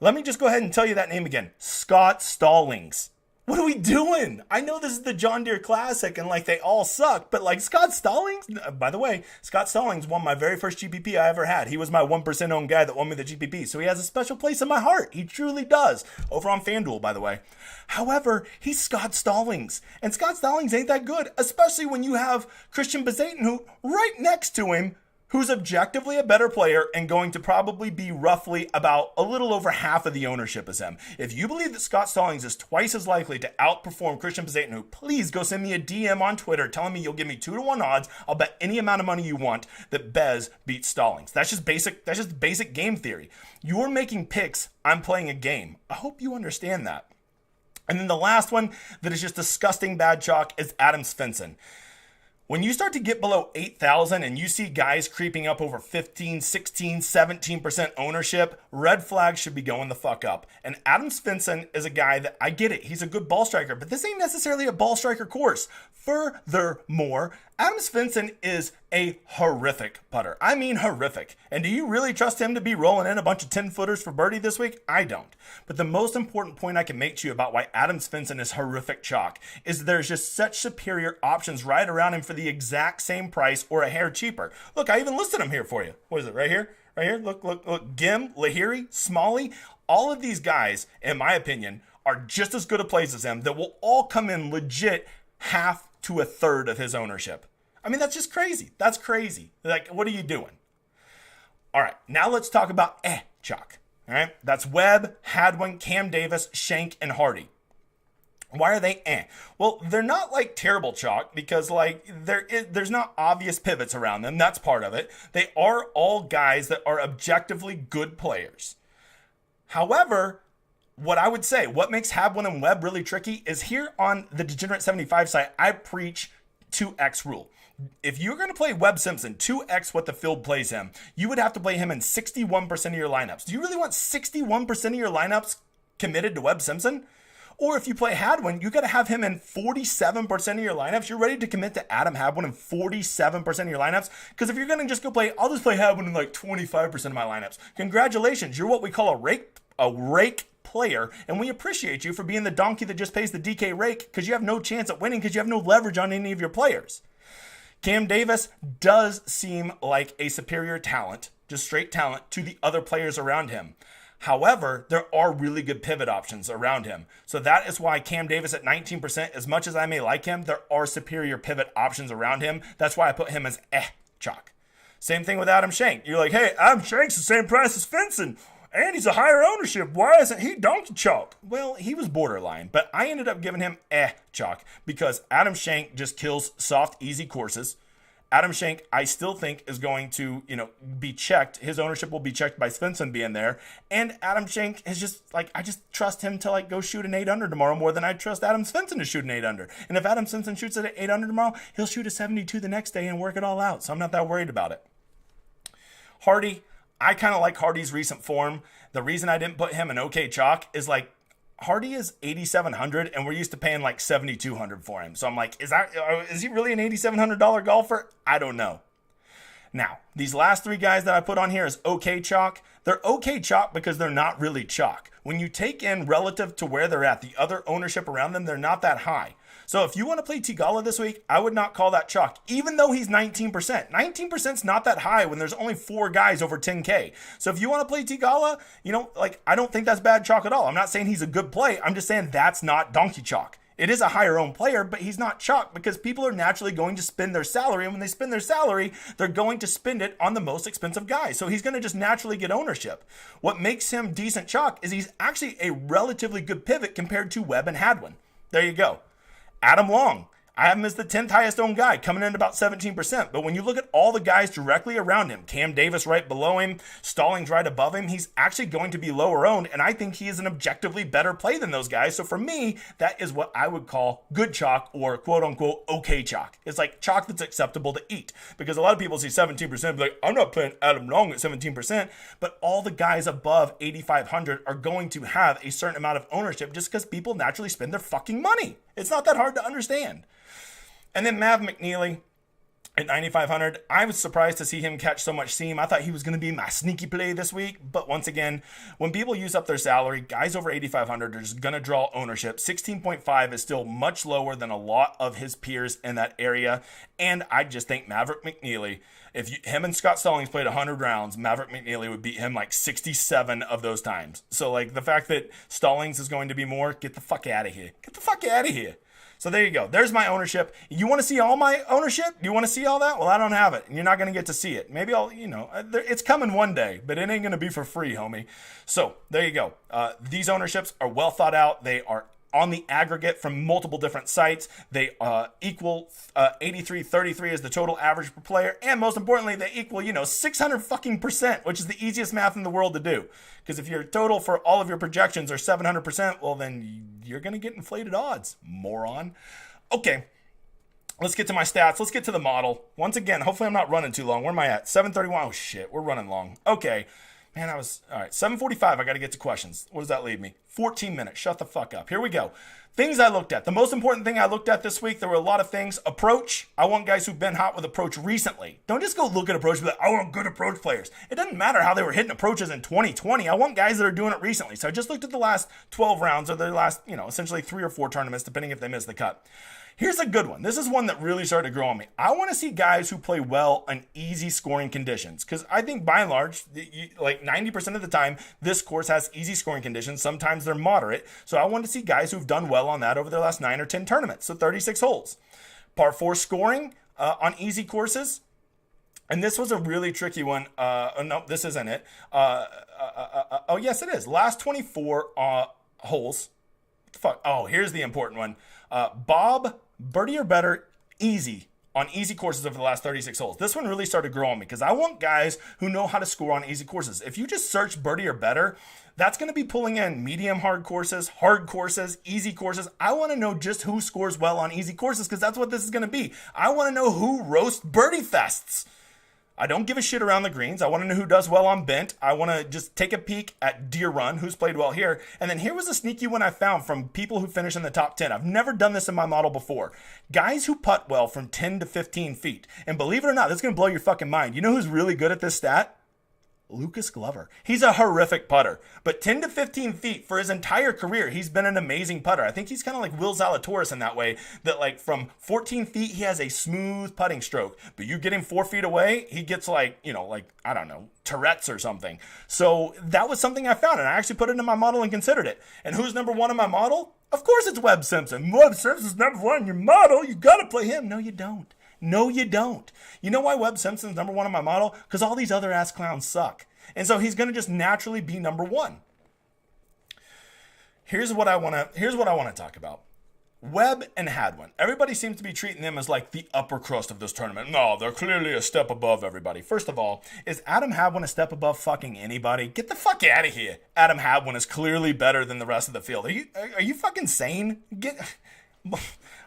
Let me just go ahead and tell you that name again. Scott Stallings. What are we doing? I know this is the John Deere Classic and like they all suck, but like Scott Stallings, by the way, Scott Stallings won my very first GPP I ever had. He was my 1% owned guy that won me the GPP. So he has a special place in my heart. He truly does. Over on FanDuel, by the way. However, he's Scott Stallings. And Scott Stallings ain't that good, especially when you have Christian Bezatin, who right next to him, who's objectively a better player and going to probably be roughly about a little over half of the ownership as him. If you believe that Scott Stallings is twice as likely to outperform Christian Bezatin, please go send me a DM on Twitter telling me you'll give me 2-to-1 odds. I'll bet any amount of money you want that Bez beats Stallings. That's just basic game theory. You're making picks. I'm playing a game. I hope you understand that. And then the last one that is just disgusting bad chalk is Adam Svensson. When you start to get below 8,000 and you see guys creeping up over 15, 16, 17% ownership, red flags should be going the fuck up. And Adam Svensson is a guy that, I get it, he's a good ball striker, but this ain't necessarily a ball striker course. Furthermore, Adam Svensson is a horrific putter. I mean horrific. And do you really trust him to be rolling in a bunch of 10-footers for birdie this week? I don't. But the most important point I can make to you about why Adam Svensson is horrific chalk is there's just such superior options right around him for the exact same price or a hair cheaper. Look, I even listed them here for you. What is it, right here? Right here? Look. Gim, Lahiri, Smalley. All of these guys, in my opinion, are just as good a plays as him that will all come in legit half to a third of his ownership. I mean, that's just crazy. That's crazy. Like, what are you doing? All right, now let's talk about chalk. All right, that's Webb, Hadwin, Cam Davis, Shank, and Hardy. Why are they Well, they're not like terrible chalk because like there's not obvious pivots around them. That's part of it. They are all guys that are objectively good players. However, what I would say, what makes Hadwin and Webb really tricky is here on the Degenerate 75 site, I preach 2x rule. If you're going to play Webb Simpson, 2x what the field plays him, you would have to play him in 61% of your lineups. Do you really want 61% of your lineups committed to Webb Simpson? Or if you play Hadwin, you got to have him in 47% of your lineups. You're ready to commit to Adam Hadwin in 47% of your lineups? Because if you're going to just go play, I'll just play Hadwin in like 25% of my lineups. Congratulations, you're what we call a rake player, and we appreciate you for being the donkey that just pays the DK rake because you have no chance at winning because you have no leverage on any of your players. Cam Davis does seem like a superior talent, just straight talent, to the other players around him. However, there are really good pivot options around him. So that is why Cam Davis at 19%, as much as I may like him, there are superior pivot options around him. That's why I put him as chalk. Same thing with Adam Shank. You're like, hey, Adam Shank's the same price as Svensson. And he's a higher ownership. Why isn't he donkey chalk? Well, he was borderline, but I ended up giving him chalk because Adam Shank just kills soft, easy courses. Adam Shank, I still think, is going to, be checked. His ownership will be checked by Svensson being there. And Adam Shank is just, I just trust him to, go shoot an 8-under tomorrow more than I trust Adam Svensson to shoot an 8-under. And if Adam Svensson shoots at an 8-under tomorrow, he'll shoot a 72 the next day and work it all out. So I'm not that worried about it. Hardy, I kind of like Hardy's recent form. The reason I didn't put him in OK chalk is Hardy is 8,700 and we're used to paying 7,200 for him. So I'm like, is he really an $8,700 golfer? I don't know. Now, these last three guys that I put on here is OK chalk. They're OK chalk because they're not really chalk. When you take in relative to where they're at, the other ownership around them, they're not that high. So if you want to play Tigala this week, I would not call that chalk, even though he's 19%. 19% is not that high when there's only 4 guys over 10K. So if you want to play Tigala, I don't think that's bad chalk at all. I'm not saying he's a good play. I'm just saying that's not donkey chalk. It is a higher owned player, but he's not chalk because people are naturally going to spend their salary. And when they spend their salary, they're going to spend it on the most expensive guy. So he's going to just naturally get ownership. What makes him decent chalk is he's actually a relatively good pivot compared to Webb and Hadwin. There you go. Adam Long. I have him as the 10th highest owned guy, coming in at about 17%. But when you look at all the guys directly around him, Cam Davis right below him, Stallings right above him, he's actually going to be lower owned. And I think he is an objectively better play than those guys. So for me, that is what I would call good chalk or quote unquote okay chalk. It's like chalk that's acceptable to eat. Because a lot of people see 17% and be like, I'm not playing Adam Long at 17%. But all the guys above 8,500 are going to have a certain amount of ownership just because people naturally spend their fucking money. It's not that hard to understand. And then Mav McNeely at 9,500. I was surprised to see him catch so much steam. I thought he was going to be my sneaky play this week. But once again, when people use up their salary, guys over 8,500 are just going to draw ownership. 16.5 is still much lower than a lot of his peers in that area. And I just think Maverick McNeely, him and Scott Stallings played 100 rounds, Maverick McNeely would beat him like 67 of those times. So like the fact that Stallings is going to be more, get the fuck out of here. Get the fuck out of here. So there you go. There's my ownership. You want to see all my ownership? Do you want to see all that? Well, I don't have it. And you're not going to get to see it. Maybe it's coming one day, but it ain't going to be for free, homie. So there you go. These ownerships are well thought out. They are on the aggregate from multiple different sites. They equal 83.33 as the total average per player. And most importantly, they equal, 600 fucking %, which is the easiest math in the world to do. Because if your total for all of your projections are 700%, well, then you're going to get inflated odds, moron. Okay, let's get to my stats. Let's get to the model. Once again, hopefully I'm not running too long. Where am I at? 7:31. Oh, shit, we're running long. Okay. Man, all right, 7:45, I got to get to questions. What does that leave me? 14 minutes. Shut the fuck up. Here we go. Things I looked at. The most important thing I looked at this week, there were a lot of things. Approach. I want guys who've been hot with approach recently. Don't just go look at approach and be like, I want good approach players. It doesn't matter how they were hitting approaches in 2020. I want guys that are doing it recently. So I just looked at the last 12 rounds or the last, essentially 3 or 4 tournaments, depending if they missed the cut. Here's a good one. This is one that really started to grow on me. I want to see guys who play well in easy scoring conditions because I think by and large, like 90% of the time, this course has easy scoring conditions. Sometimes they're moderate. So I want to see guys who've done well on that over their last 9 or 10 tournaments. So 36 holes. Par 4 scoring on easy courses. And this was a really tricky one. No, this isn't it. Oh, yes, it is. Last 24 holes. What the fuck? Oh, here's the important one. Bob, birdie or better, easy on easy courses over the last 36 holes. This one really started growing me because I want guys who know how to score on easy courses. If you just search birdie or better, that's going to be pulling in medium hard courses, easy courses. I want to know just who scores well on easy courses because that's what this is going to be. I want to know who roasts birdie fests. I don't give a shit around the greens. I want to know who does well on bent. I want to just take a peek at Deere Run, who's played well here. And then here was a sneaky one I found from people who finish in the top 10. I've never done this in my model before. Guys who putt well from 10 to 15 feet. And believe it or not, this is going to blow your fucking mind. You know who's really good at this stat? Lucas Glover. He's a horrific putter, but 10 to 15 feet for his entire career, he's been an amazing putter. I think he's kind of like Will Zalatoris in that way, that like from 14 feet, he has a smooth putting stroke, but you get him 4 feet away, he gets like, I don't know, Tourette's or something. So that was something I found, and I actually put it in my model and considered it. And who's number 1 in my model? Of course it's Webb Simpson. Webb Simpson's number 1 in your model. You got to play him. No, you don't. No, you don't. You know why Webb Simpson's number 1 on my model? Because all these other ass clowns suck. And so he's going to just naturally be number 1. Here's what I want to talk about. Webb and Hadwin. Everybody seems to be treating them as like the upper crust of this tournament. No, they're clearly a step above everybody. First of all, is Adam Hadwin a step above fucking anybody? Get the fuck out of here. Adam Hadwin is clearly better than the rest of the field. Are you fucking sane?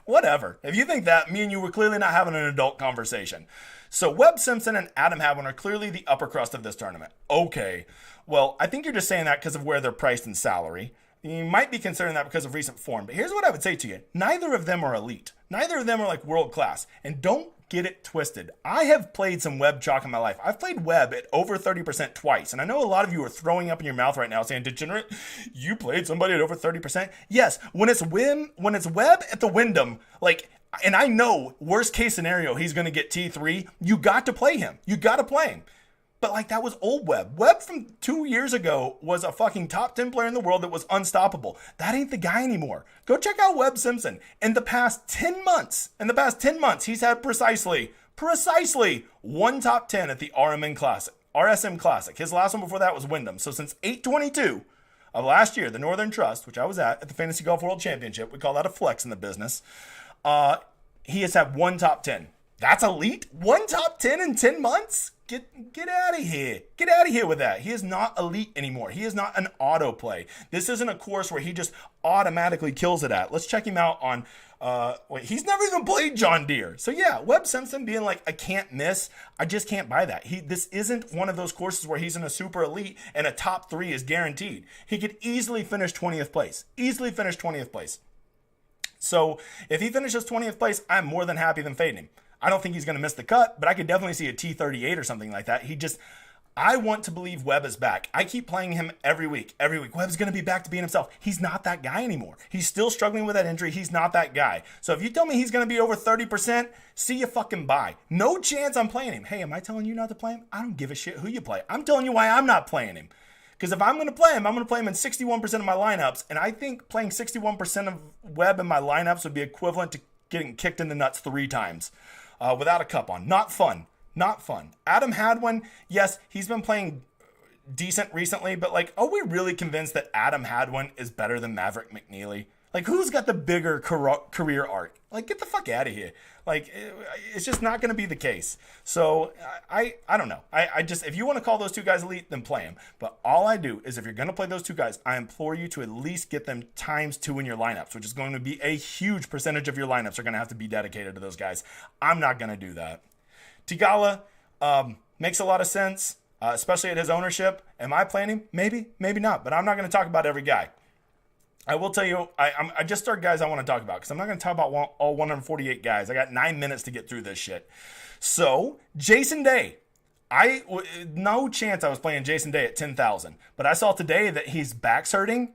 Whatever. If you think that, me and you were clearly not having an adult conversation. So Webb Simpson and Adam Hadwin are clearly the upper crust of this tournament. Okay. Well, I think you're just saying that because of where they're priced in salary. You might be considering that because of recent form. But here's what I would say to you. Neither of them are elite. Neither of them are like world class. And don't get it twisted. I have played some Webb chalk in my life. I've played Webb at over 30% twice. And I know a lot of you are throwing up in your mouth right now saying, degenerate, you played somebody at over 30%? Yes, when it's Webb at the Wyndham, and I know worst case scenario, he's going to get T3. You got to play him. You got to play him. But like that was old Webb. Webb from 2 years ago was a fucking top 10 player in the world that was unstoppable. That ain't the guy anymore. Go check out Webb Simpson. In the past 10 months, he's had precisely one top 10 at the RSM Classic. His last one before that was Wyndham. So since 8/22 of last year, the Northern Trust, which I was at the Fantasy Golf World Championship, we call that a flex in the business. He has had one top 10. That's elite. One top 10 in 10 months? Get out of here. Get out of here with that. He is not elite anymore. He is not an auto play. This isn't a course where he just automatically kills it at. Let's check him out on, he's never even played John Deere. So yeah, Webb Simpson being like, I can't miss. I just can't buy that. This isn't one of those courses where he's in a super elite and a top 3 is guaranteed. He could easily finish 20th place. So if he finishes 20th place, I'm more than happy than fading him. I don't think he's going to miss the cut, but I could definitely see a T38 or something like that. I want to believe Webb is back. I keep playing him every week. Webb's going to be back to being himself. He's not that guy anymore. He's still struggling with that injury. He's not that guy. So if you tell me he's going to be over 30%, see you fucking bye. No chance I'm playing him. Hey, am I telling you not to play him? I don't give a shit who you play. I'm telling you why I'm not playing him. Because if I'm going to play him, I'm going to play him in 61% of my lineups. And I think playing 61% of Webb in my lineups would be equivalent to getting kicked in the nuts 3 times. Without a cup on. Not fun. Adam Hadwin, yes, he's been playing decent recently, but like, are we really convinced that Adam Hadwin is better than Maverick McNeely? Like, who's got the bigger career arc? Like, get the fuck out of here. Like, it's just not going to be the case. So, I don't know. I just, if you want to call those 2 guys elite, then play them. But all I do is if you're going to play those 2 guys, I implore you to at least get them ×2 in your lineups, which is going to be a huge percentage of your lineups are going to have to be dedicated to those guys. I'm not going to do that. Tigala makes a lot of sense, especially at his ownership. Am I playing him? Maybe not. But I'm not going to talk about every guy. I will tell you, I just start guys I want to talk about because I'm not going to talk about all 148 guys. I got 9 minutes to get through this shit. So, Jason Day. No chance I was playing Jason Day at 10,000. But I saw today that he's back's hurting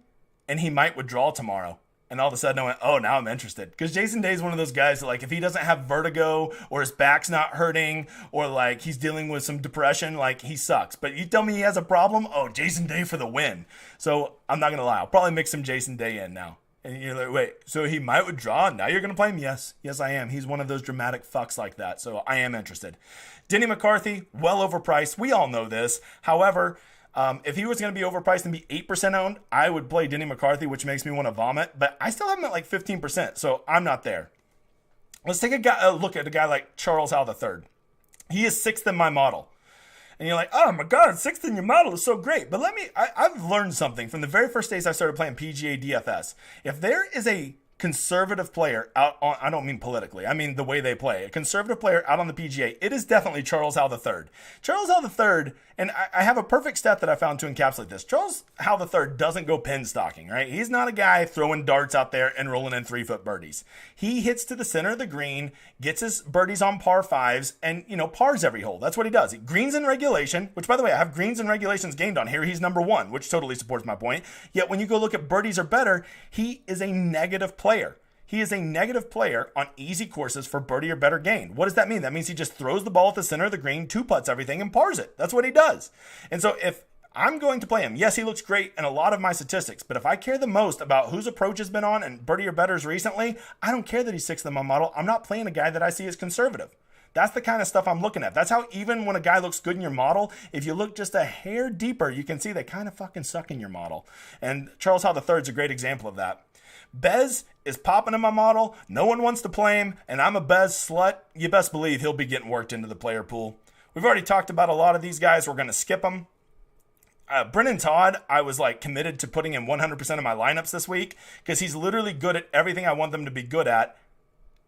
and he might withdraw tomorrow. And all of a sudden I went, oh, now I'm interested. Because Jason Day is one of those guys that, like, if he doesn't have vertigo or his back's not hurting or, like, he's dealing with some depression, like, he sucks. But you tell me he has a problem, oh, Jason Day for the win. So I'm not going to lie. I'll probably mix some Jason Day in now. And you're like, wait, so he might withdraw? Now you're going to play him? Yes, I am. He's one of those dramatic fucks like that. So I am interested. Denny McCarthy, well overpriced. We all know this. However, if he was going to be overpriced and be 8% owned, I would play Denny McCarthy, which makes me want to vomit. But I still have him at like 15%, so I'm not there. Let's take a look at a guy like Charles Howell III. He is 6th in my model. And you're like, oh my God, 6th in your model is so great. But I've learned something from the very first days I started playing PGA DFS. If there is a conservative player out on, I don't mean politically, I mean the way they play, a conservative player out on the PGA, it is definitely Charles Howell III. Charles Howell III, and I have a perfect stat that I found to encapsulate this. Charles Howell III doesn't go pin stalking, right? He's not a guy throwing darts out there and rolling in 3-foot birdies. He hits to the center of the green, gets his birdies on par 5s, and, pars every hole. That's what he does. Greens in regulation, which, by the way, I have greens and regulations gained on here. He's number 1, which totally supports my point. Yet when you go look at birdies are better, he is a negative player. He is a negative player on easy courses for birdie or better gain. What does that mean? That means he just throws the ball at the center of the green, 2-putts everything, and pars it. That's what he does. And so if I'm going to play him, yes, he looks great in a lot of my statistics, but if I care the most about whose approach has been on and birdie or betters recently, I don't care that he's 6th in my model. I'm not playing a guy that I see as conservative. That's the kind of stuff I'm looking at. That's how even when a guy looks good in your model, if you look just a hair deeper, you can see they kind of fucking suck in your model. And Charles Howell III is a great example of that. Bez is popping in my model. No one wants to play him, and I'm a Bez slut. You best believe he'll be getting worked into the player pool. We've already talked about a lot of these guys. We're going to skip them. Brennan Todd, I was like committed to putting in 100% of my lineups this week because he's literally good at everything I want them to be good at,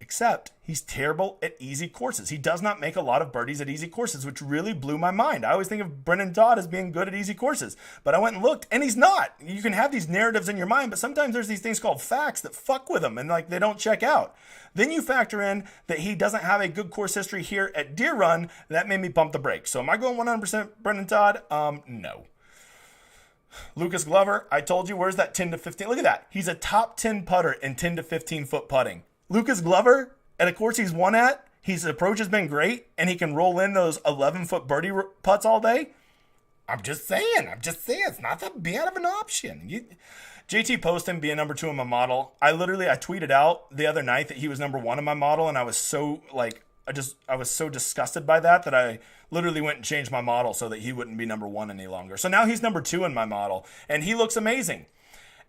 except he's terrible at easy courses. He does not make a lot of birdies at easy courses, which really blew my mind. I always think of Brennan Todd as being good at easy courses, but I went and looked, and he's not. You can have these narratives in your mind, but sometimes there's these things called facts that fuck with them, and like they don't check out. Then you factor in that he doesn't have a good course history here at Deere Run. That made me pump the brakes. So am I going 100% Brennan Todd? No. Lucas Glover, I told you, where's that 10 to 15? Look at that. He's a top 10 putter in 10 to 15 foot putting. Lucas Glover, at a course he's won at, His approach has been great, and he can roll in those 11-foot birdie putts all day. I'm just saying, it's not that bad of an option. JT Poston being number 2 in my model. I tweeted out the other night that he was number 1 in my model, and I was so I was so disgusted by that I literally went and changed my model so that he wouldn't be number 1 any longer. So now he's number 2 in my model, and he looks amazing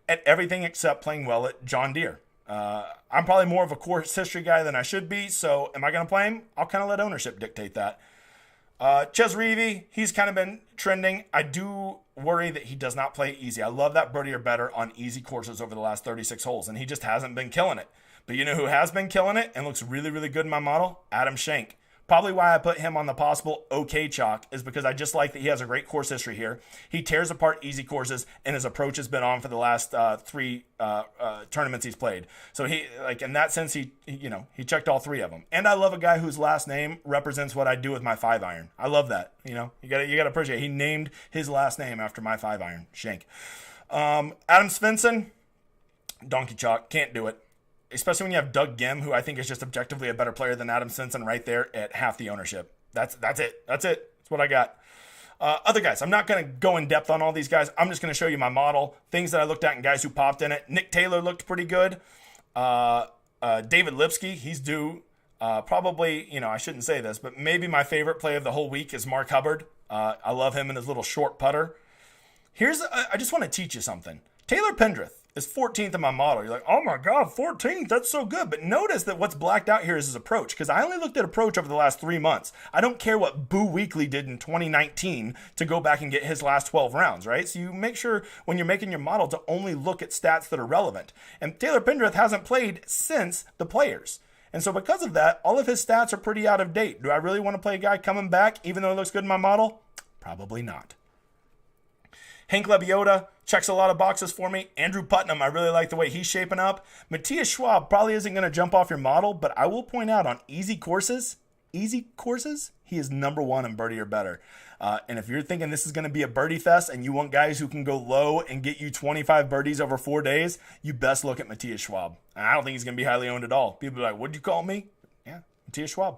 at everything except playing well at John Deere. I'm probably more of a course history guy than I should be, so am I going to play him? I'll kind of let ownership dictate that. Ches Reavie, he's kind of been trending. I do worry that he does not play easy. I love that birdie or better on easy courses over the last 36 holes, and he just hasn't been killing it. But you know who has been killing it and looks really, really good in my model? Adam Schenk. Probably why I put him on the possible okay chalk is because I just like that he has a great course history here. He tears apart easy courses, and his approach has been on for the last 3 tournaments he's played. So he, in that sense, he checked all 3 of them. And I love a guy whose last name represents what I do with my 5-iron. I love that. You gotta appreciate it. He named his last name after my 5-iron, Schenk. Adam Svensson, donkey chalk, can't do it. Especially when you have Doug Gim, who I think is just objectively a better player than Adam Svensson right there at half the ownership. That's it. That's what I got. Other guys, I'm not going to go in depth on all these guys. I'm just going to show you my model, things that I looked at and guys who popped in it. Nick Taylor looked pretty good. David Lipsky, he's due. Probably, I shouldn't say this, but maybe my favorite play of the whole week is Mark Hubbard. I love him and his little short putter. I just want to teach you something. Taylor Pendrith is 14th in my model. You're like, oh my God, 14th, that's so good. But notice that what's blacked out here is his approach, because I only looked at approach over the last 3 months. I don't care what Boo Weekly did in 2019 to go back and get his last 12 rounds, right? So you make sure when you're making your model to only look at stats that are relevant. And Taylor Pendrith hasn't played since the Players. And so because of that, all of his stats are pretty out of date. Do I really want to play a guy coming back, even though it looks good in my model? Probably not. Hank Lebioda checks a lot of boxes for me. Andrew Putnam, I really like the way he's shaping up. Matthias Schwab probably isn't going to jump off your model, but I will point out on easy courses, he is number 1 in birdie or better. And if you're thinking this is going to be a birdie fest and you want guys who can go low and get you 25 birdies over 4 days, you best look at Matthias Schwab. And I don't think he's going to be highly owned at all. People are like, what'd you call me? Yeah, Matthias Schwab.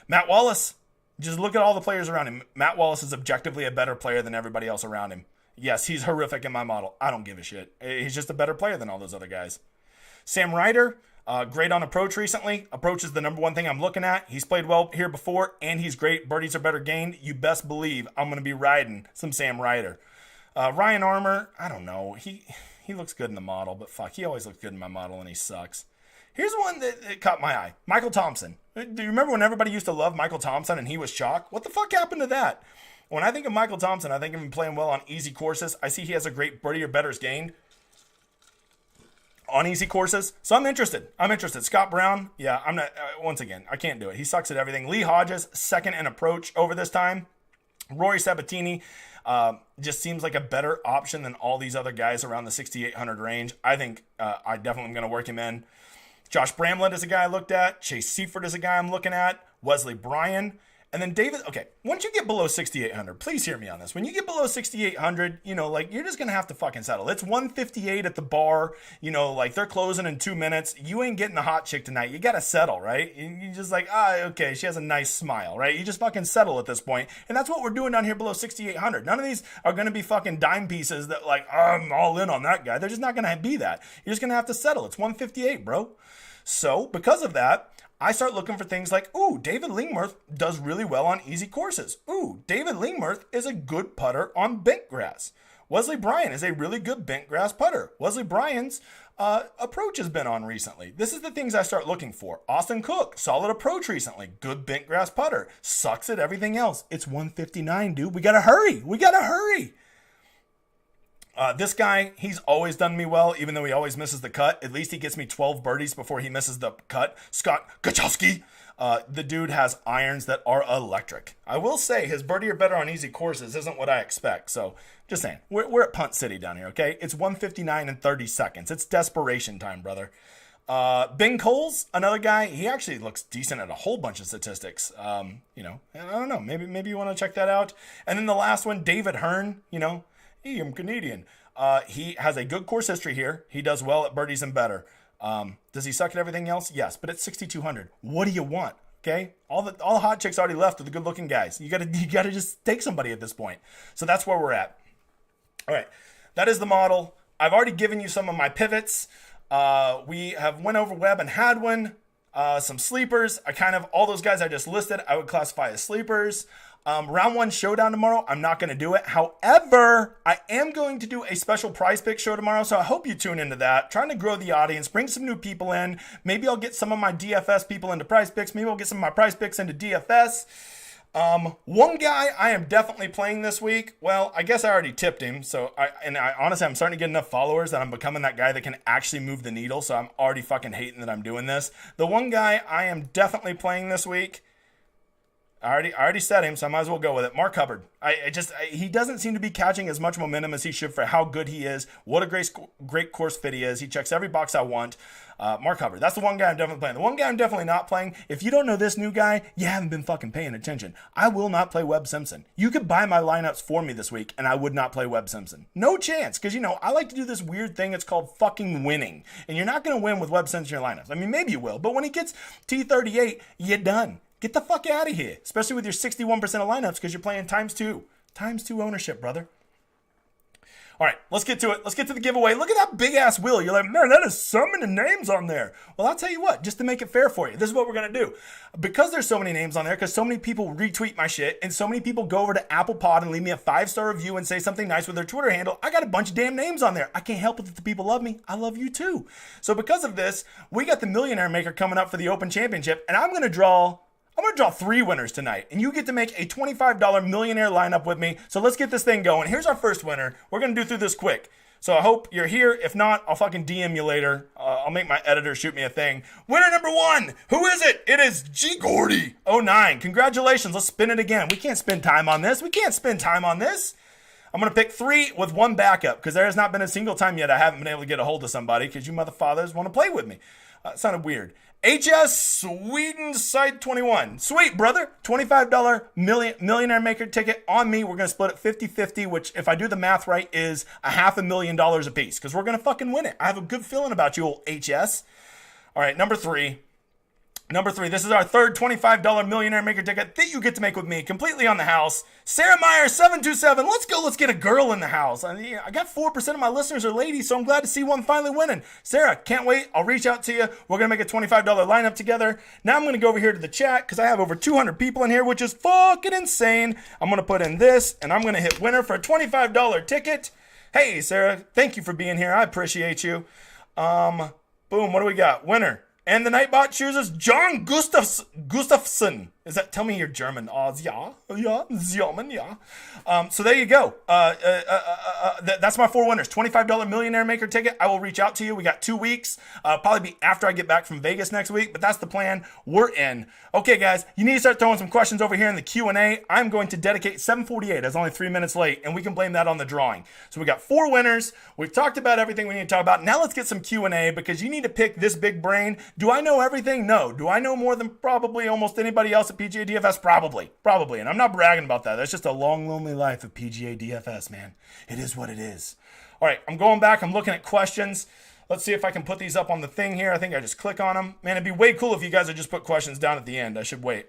Matt Wallace, just look at all the players around him. Matt Wallace is objectively a better player than everybody else around him. Yes, he's horrific in my model. I don't give a shit. He's just a better player than all those other guys. Sam Ryder, great on approach recently. Approach is the number 1 thing I'm looking at. He's played well here before, and he's great. Birdies are better gained. You best believe I'm going to be riding some Sam Ryder. Ryan Armour, I don't know. He looks good in the model, but fuck, he always looks good in my model, and he sucks. Here's one that caught my eye. Michael Thompson. Do you remember when everybody used to love Michael Thompson and he was chalk? What the fuck happened to that? When I think of Michael Thompson, I think of him playing well on easy courses. I see he has a great birdie or betters gained on easy courses. So I'm interested. Scott Brown, yeah, I'm not, once again, I can't do it. He sucks at everything. Lee Hodges, 2nd in approach over this time. Rory Sabatini just seems like a better option than all these other guys around the 6,800 range. I think I definitely am going to work him in. Josh Bramlett is a guy I looked at. Chase Seifert is a guy I'm looking at. Wesley Bryan. And then David, okay, once you get below 6,800, please hear me on this. When you get below 6,800, you're just going to have to fucking settle. It's 158 at the bar. They're closing in 2 minutes. You ain't getting a hot chick tonight. You got to settle, right? You just okay, she has a nice smile, right? You just fucking settle at this point. And that's what we're doing down here below 6,800. None of these are going to be fucking dime pieces that I'm all in on that guy. They're just not going to be that. You're just going to have to settle. It's 158, bro. So because of that, I start looking for things like, David Lingmerth does really well on easy courses. David Lingmerth is a good putter on bent grass. Wesley Bryan is a really good bent grass putter. Wesley Bryan's approach has been on recently. This is the things I start looking for. Austin Cook, solid approach recently. Good bent grass putter. Sucks at everything else. It's 159, dude. We got to hurry. This guy, he's always done me well, even though he always misses the cut. At least he gets me 12 birdies before he misses the cut. Scott Gachowski. The dude has irons that are electric. I will say his birdie or better on easy courses isn't what I expect. So just saying, we're at Punt City down here, okay? It's 159 in 30 seconds. It's desperation time, brother. Ben Coles, another guy, he actually looks decent at a whole bunch of statistics. I don't know. Maybe you want to check that out. And then the last one, David Hearn, I'm Canadian. He has a good course history here. He does well at birdies and better. Does he suck at everything else? Yes, but it's 6,200. What do you want? Okay, all the hot chicks already left are the good looking guys. You gotta just take somebody at this point. So that's where we're at. All right, that is the model. I've already given you some of my pivots. We have went over Webb and Hadwin. Some sleepers. All those guys I just listed, I would classify as sleepers. Round one showdown tomorrow. I'm not going to do it. However, I am going to do a special prize pick show tomorrow. So I hope you tune into that. Trying to grow the audience, bring some new people in. Maybe I'll get some of my DFS people into prize picks. Maybe I'll get some of my prize picks into DFS. One guy I am definitely playing this week. Well, I guess I already tipped him. So honestly, I'm starting to get enough followers that I'm becoming that guy that can actually move the needle. So I'm already fucking hating that I'm doing this. The one guy I am definitely playing this week, I already said him, so I might as well go with it. Mark Hubbard. He doesn't seem to be catching as much momentum as he should for how good he is. What a great course fit he is. He checks every box I want. Mark Hubbard. That's the one guy I'm definitely playing. The one guy I'm definitely not playing. If you don't know this new guy, you haven't been fucking paying attention. I will not play Webb Simpson. You could buy my lineups for me this week, and I would not play Webb Simpson. No chance, because I like to do this weird thing. It's called fucking winning, and you're not going to win with Webb Simpson in your lineups. I mean, maybe you will, but when he gets T38, you're done. Get the fuck out of here, especially with your 61% of lineups because you're playing times two. Times two ownership, brother. All right, let's get to it. Let's get to the giveaway. Look at that big-ass wheel. You're like, man, that is so many names on there. Well, I'll tell you what, just to make it fair for you, this is what we're going to do. Because there's so many names on there, because so many people retweet my shit, and so many people go over to Apple Pod and leave me a 5-star review and say something nice with their Twitter handle, I got a bunch of damn names on there. I can't help it that the people love me. I love you too. So because of this, we got the Millionaire Maker coming up for the Open Championship, and I'm going to draw 3 winners tonight, and you get to make a $25 millionaire lineup with me. So let's get this thing going. Here's our first winner. We're going to do through this quick. So I hope you're here. If not, I'll fucking DM you later. I'll make my editor shoot me a thing. Winner number 1. Who is it? It is G Gordy 09. Congratulations. Let's spin it again. We can't spend time on this. I'm going to pick 3 with 1 backup because there has not been a single time yet I haven't been able to get a hold of somebody because you motherfathers want to play with me. It sounded weird. HS Sweden Side 21. Sweet, brother. $25 millionaire maker ticket on me. We're going to split it 50-50, which, if I do the math right, is $500,000 a piece because we're going to fucking win it. I have a good feeling about you, old HS. All right, number 3. This is our third $25 millionaire maker ticket that you get to make with me completely on the house. Sarah Meyer 727. Let's go. Let's get a girl in the house. I got 4% of my listeners are ladies, so I'm glad to see one finally winning. Sarah, can't wait. I'll reach out to you. We're going to make a $25 lineup together. Now I'm going to go over here to the chat because I have over 200 people in here, which is fucking insane. I'm going to put in this, and I'm going to hit winner for a $25 ticket. Hey, Sarah, thank you for being here. I appreciate you. Boom. What do we got? Winner. And the Nightbot chooses John Gustafsson. Tell me you're German. German, yeah. So there you go. That's my 4 winners. $25 millionaire maker ticket. I will reach out to you. We got 2 weeks. Probably be after I get back from Vegas next week, but that's the plan. We're in. Okay, guys, you need to start throwing some questions over here in the Q&A. I'm going to dedicate 7:48. I was only 3 minutes late, and we can blame that on the drawing. So we got 4 winners. We've talked about everything we need to talk about. Now let's get some Q&A because you need to pick this big brain. Do I know everything? No. Do I know more than probably almost anybody else at PGA DFS? Probably. And I'm not bragging about that. That's just a long, lonely life of PGA DFS, man. It is what it is. All right, I'm going back. I'm looking at questions. Let's see if I can put these up on the thing here. I think I just click on them. Man, it'd be way cool if you guys would just put questions down at the end. I should wait.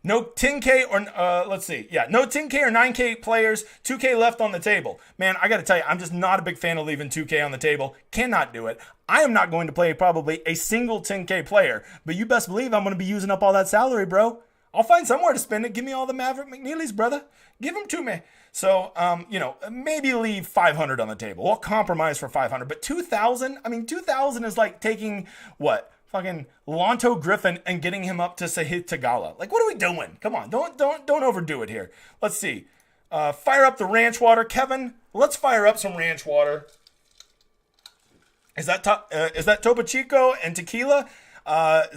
No 10K or, let's see. Yeah, no 10K or 9K players, 2K left on the table. Man, I got to tell you, I'm just not a big fan of leaving 2K on the table. Cannot do it. I am not going to play probably a single 10K player, but you best believe I'm going to be using up all that salary, bro. I'll find somewhere to spend it. Give me all the Maverick McNeelys, brother. Give them to me. So, maybe leave 500 on the table. I'll compromise for 500, but 2,000? I mean, 2,000 is like taking, what? Fucking Lonto Griffin and getting him up to Sahith Tagala. Like, what are we doing? Come on, don't overdo it here. Let's see. Fire up the ranch water, Kevin. Let's fire up some ranch water. Is that Topo Chico and tequila?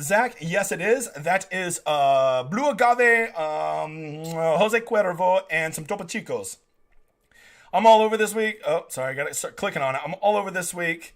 Zach, yes it is. That is Blue Agave, Jose Cuervo, and some Topo Chicos. I'm all over this week. Oh, sorry, I gotta start clicking on it. I'm all over this week.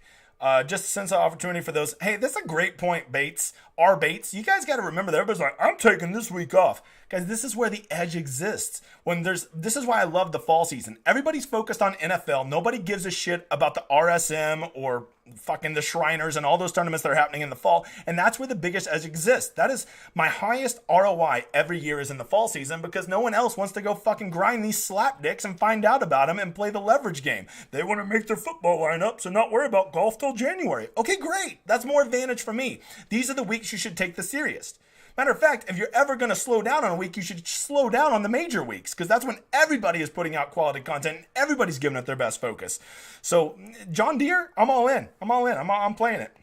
Just since the opportunity for those. Hey, that's a great point, Bates. R Bates. You guys got to remember that everybody's like, I'm taking this week off. Guys, this is where the edge exists. This is why I love the fall season. Everybody's focused on NFL. Nobody gives a shit about the RSM or fucking the Shriners and all those tournaments that are happening in the fall. And that's where the biggest edge exists. That is my highest ROI every year is in the fall season because no one else wants to go fucking grind these slap dicks and find out about them and play the leverage game. They want to make their football lineups and not worry about golf till January. Okay, great. That's more advantage for me. These are the weeks you should take the serious. Matter of fact, if you're ever going to slow down on a week, you should slow down on the major weeks because that's when everybody is putting out quality content and everybody's giving it their best focus. So, John Deere, I'm all in. I'm playing it.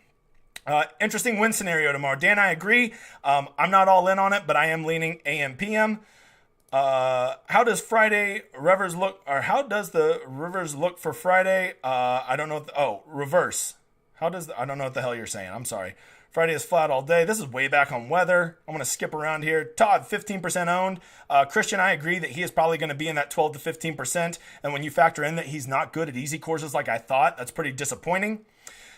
Interesting win scenario tomorrow. Dan, I agree. I'm not all in on it, but I am leaning AM PM. How does Friday Rivers look, or how does the Rivers look for Friday? I don't know. Reverse. I don't know what the hell you're saying. I'm sorry. Friday is flat all day. This is way back on weather. I'm going to skip around here. Todd, 15% owned. Christian, I agree that he is probably going to be in that 12 to 15%. And when you factor in that he's not good at easy courses like I thought, that's pretty disappointing.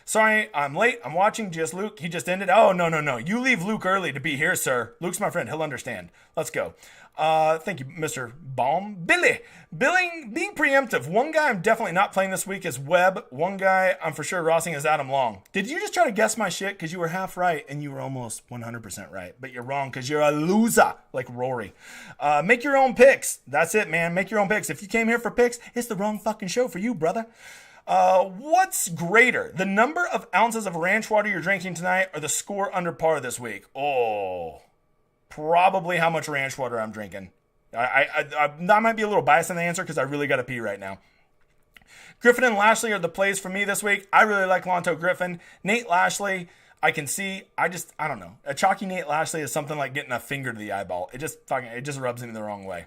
Sorry, I'm late. I'm watching GS Luke. He just ended. Oh, no. You leave Luke early to be here, sir. Luke's my friend. He'll understand. Let's go. Thank you, Mr. Baum. Being preemptive. One guy I'm definitely not playing this week is Webb. One guy I'm for sure rossing is Adam Long. Did you just try to guess my shit? Because you were half right and you were almost 100% right. But you're wrong because you're a loser like Rory. Make your own picks. That's it, man. Make your own picks. If you came here for picks, it's the wrong fucking show for you, brother. What's greater, the number of ounces of ranch water you're drinking tonight or the score under par this week? Oh, probably how much ranch water I'm drinking. I might be a little biased in the answer because I really got to pee right now. Griffin and Lashley are the plays for me this week. I really like Lonto Griffin. Nate Lashley, I can see. I don't know. A chalky Nate Lashley is something like getting a finger to the eyeball. It just rubs me the wrong way.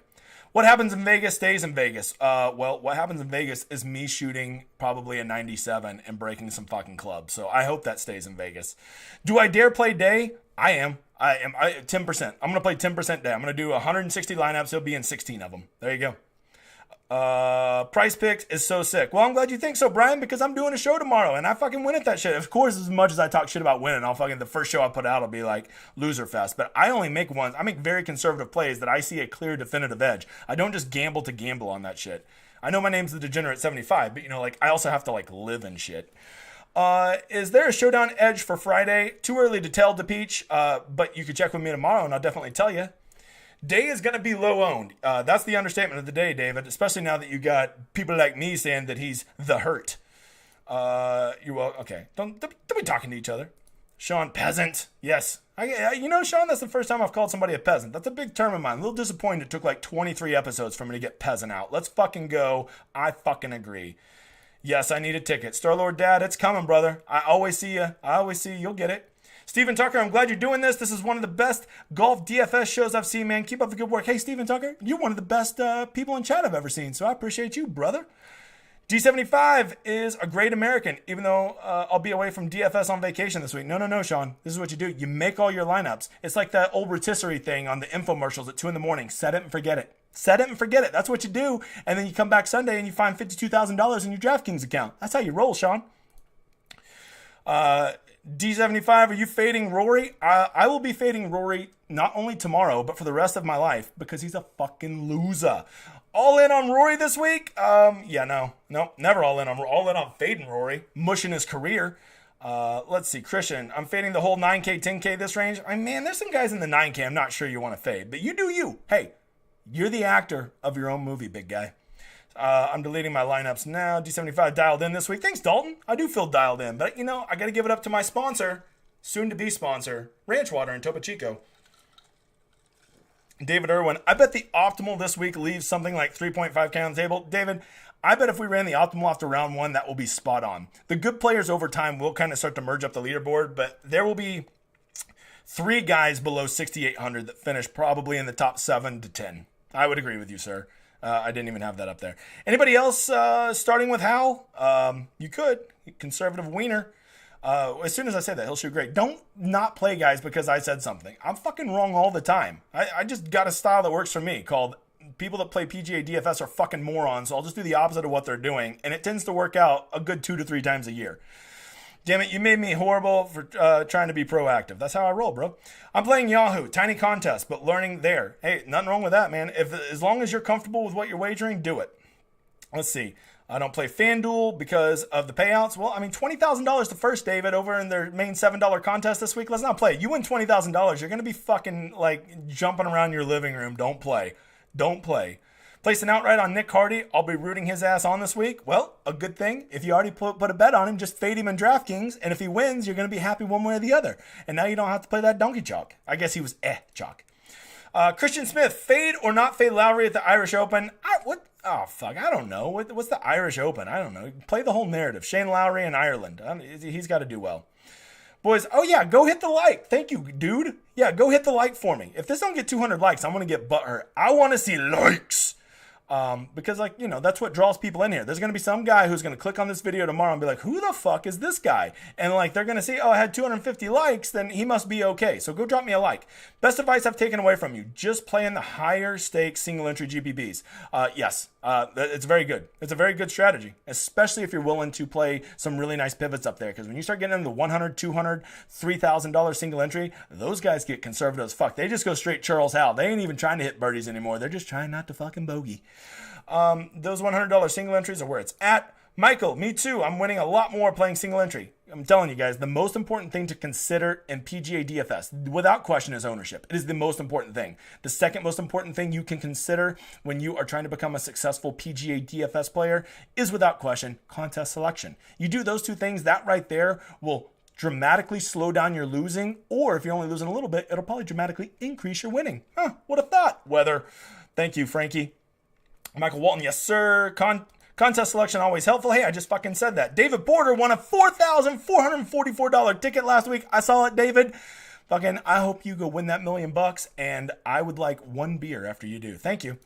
What happens in Vegas stays in Vegas. Well, what happens in Vegas is me shooting probably a 97 and breaking some fucking clubs. So I hope that stays in Vegas. Do I dare play day? I am 10%. I'm going to play 10% day. I'm going to do 160 lineups. He'll be in 16 of them. There you go. Price Picks is so sick. Well, I'm glad you think so, Brian, because I'm doing a show tomorrow and I fucking win at that shit. Of course, as much as I talk shit about winning, the first show I put out will be like loser fest. But I only make ones. I make very conservative plays that I see a clear definitive edge. I don't just gamble to gamble on that shit. I know my name's the Degenerate 75, but I also have to live in shit. Is there a showdown edge for Friday? Too early to tell, DePeach, but you could check with me tomorrow and I'll definitely tell you. Day is going to be low owned. That's the understatement of the day, David, especially now that you got people like me saying that he's the hurt. You're well. Okay. Don't be talking to each other. Sean, peasant. Yes. Sean, that's the first time I've called somebody a peasant. That's a big term of mine. A little disappointed it took 23 episodes for me to get peasant out. Let's fucking go. I fucking agree. Yes, I need a ticket. Starlord Dad, it's coming, brother. I always see you. You'll get it. Stephen Tucker, I'm glad you're doing this. This is one of the best golf DFS shows I've seen, man. Keep up the good work. Hey, Stephen Tucker, you're one of the best people in chat I've ever seen, so I appreciate you, brother. D75 is a great American, even though I'll be away from DFS on vacation this week. No, Sean. This is what you do. You make all your lineups. It's like that old rotisserie thing on the infomercials at 2 a.m. Set it and forget it. Set it and forget it. That's what you do. And then you come back Sunday and you find $52,000 in your DraftKings account. That's how you roll, Sean. D75, are you fading Rory? I will be fading Rory not only tomorrow, but for the rest of my life because he's a fucking loser. All in on Rory this week? No, never all in fading Rory, mushing his career. Let's see, Christian, I'm fading the whole 9K, 10K this range. Man, there's some guys in the 9K I'm not sure you want to fade, but you do you. Hey, you're the actor of your own movie, big guy. I'm deleting my lineups now. D75 dialed in this week. Thanks, Dalton. I do feel dialed in. But, I got to give it up to my sponsor, soon-to-be sponsor, Ranch Water in Topo Chico. David Irwin, I bet the optimal this week leaves something like 3.5K on the table. David, I bet if we ran the optimal after round 1, that will be spot on. The good players over time will kind of start to merge up the leaderboard, but there will be 3 guys below 6,800 that finish probably in the top 7 to 10. I would agree with you, sir. I didn't even have that up there. Anybody else starting with Hal? You could. Conservative wiener. As soon as I say that, he'll shoot great. Don't not play guys because I said something. I'm fucking wrong all the time. I just got a style that works for me called people that play PGA DFS are fucking morons, so I'll just do the opposite of what they're doing, and it tends to work out a good 2 to 3 times a year. Damn it, you made me horrible for trying to be proactive. That's how I roll, bro. I'm playing Yahoo. Tiny contest, but learning there. Hey, nothing wrong with that, man. As long as you're comfortable with what you're wagering, do it. Let's see. I don't play FanDuel because of the payouts. Well, I mean, $20,000 to first, David, over in their main $7 contest this week. Let's not play. You win $20,000, you're going to be fucking, like, jumping around your living room. Don't play. Don't play. Place an outright on Nick Hardy. I'll be rooting his ass on this week. Well, a good thing. If you already put a bet on him, just fade him in DraftKings. And if he wins, you're going to be happy one way or the other. And now you don't have to play that donkey chalk. I guess he was chalk. Christian Smith, fade or not fade Lowry at the Irish Open? What? Oh, fuck. I don't know. What's the Irish Open? I don't know. Play the whole narrative. Shane Lowry in Ireland. He's got to do well. Boys, oh yeah, go hit the like. Thank you, dude. Yeah, go hit the like for me. If this don't get 200 likes, I'm going to get butthurt. I want to see likes. Because, like, you know, that's what draws people in here. There's going to be some guy who's going to click on this video tomorrow and be like, who the fuck is this guy? And, like, they're going to see, oh, I had 250 likes, then he must be okay. So go drop me a like. Best advice I've taken away from you, just play in the higher stakes single entry GPPs. Yes, it's very good. It's a very good strategy, especially if you're willing to play some really nice pivots up there. Because when you start getting into the $100, $200, $3,000 single entry, those guys get conservative as fuck. They just go straight Charles Howell. They ain't even trying to hit birdies anymore. They're just trying not to fucking bogey. Those $100 single entries are where it's at. Michael, me too. I'm winning a lot more playing single entry. I'm telling you guys, the most important thing to consider in PGA DFS, without question, is ownership. It is the most important thing. The second most important thing you can consider when you are trying to become a successful PGA DFS player is, without question, contest selection. You do those two things, that right there will dramatically slow down your losing, or if you're only losing a little bit, it'll probably dramatically increase your winning. What a thought. Weather. Thank you, Frankie. Michael Walton, yes, sir. Contest selection always helpful. Hey, I just fucking said that. David Porter won a $4,444 ticket last week. I saw it, David. Fucking, I hope you go win that $1,000,000, and I would like one beer after you do. Thank you.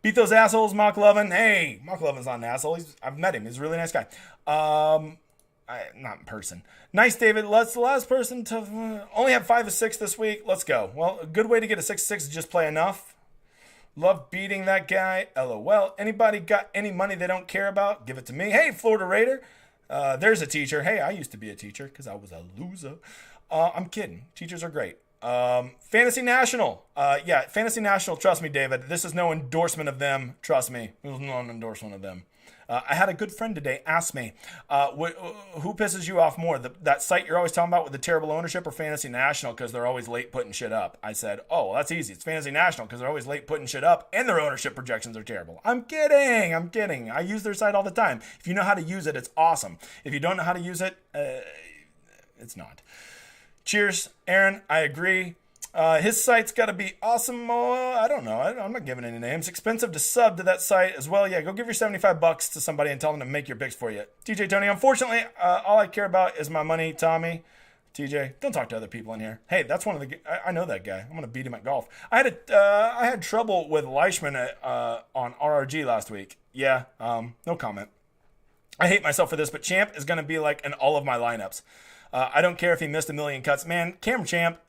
Beat those assholes, Mock Lovin. Hey, Mock Lovin's not an asshole. I've met him. He's a really nice guy. Not in person. Nice, David. Let's the last person to only have 5 of 6 this week. Let's go. Well, a good way to get a 6 of 6 is just play enough. Love beating that guy. LOL. Anybody got any money they don't care about? Give it to me. Hey, Florida Raider. There's a teacher. Hey, I used to be a teacher because I was a loser. I'm kidding. Teachers are great. Fantasy National. Yeah, Fantasy National. Trust me, David. This is no endorsement of them. Trust me. This is not an endorsement of them. I had a good friend today ask me, who pisses you off more, that site you're always talking about with the terrible ownership, or Fantasy National because they're always late putting shit up? I said, oh, well, that's easy. It's Fantasy National because they're always late putting shit up and their ownership projections are terrible. I'm kidding. I use their site all the time. If you know how to use it, it's awesome. If you don't know how to use it, it's not. Cheers, Aaron. I agree. His site's got to be awesome. I don't know. I'm not giving any names. Expensive to sub to that site as well. Yeah, go give your $75 to somebody and tell them to make your picks for you. TJ Tony, unfortunately, all I care about is my money. Tommy, TJ, don't talk to other people in here. Hey, that's one of the. I know that guy. I'm gonna beat him at golf. I had trouble with Leishman on RRG last week. Yeah, no comment. I hate myself for this, but Champ is gonna be like in all of my lineups. I don't care if he missed 1,000,000 cuts. Man, Cameron Champ,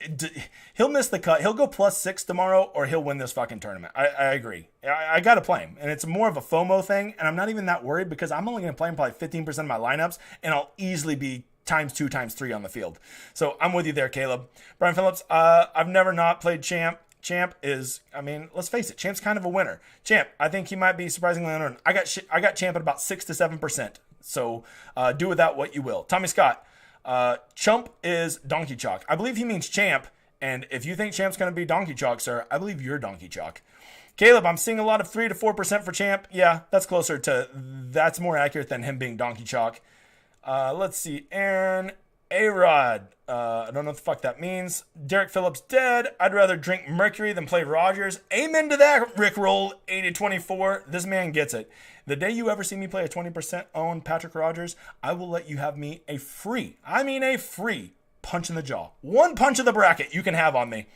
he'll miss the cut. He'll go +6 tomorrow, or he'll win this fucking tournament. I agree. I got to play him. And it's more of a FOMO thing, and I'm not even that worried because I'm only going to play him probably 15% of my lineups, and I'll easily be ×2, ×3 on the field. So I'm with you there, Caleb. Brian Phillips, I've never not played Champ. Champ is, I mean, let's face it, Champ's kind of a winner. Champ, I think he might be surprisingly unearned. I got Champ at about 6 to 7%. So do with that what you will. Tommy Scott. Chump is Donkey Chalk. I believe he means Champ, and if you think Champ's going to be Donkey Chalk, sir, I believe you're Donkey Chalk. Caleb, I'm seeing a lot of 3 to 4% for Champ. Yeah, that's more accurate than him being Donkey Chalk. Let's see, Aaron, A-Rod, I don't know what the fuck that means. Derek Phillips dead. I'd rather drink Mercury than play Rogers. Amen to that, Rickroll, 80-24. This man gets it. The day you ever see me play a 20% owned Patrick Rogers, I will let you have me a free punch in the jaw. One punch of the bracket you can have on me.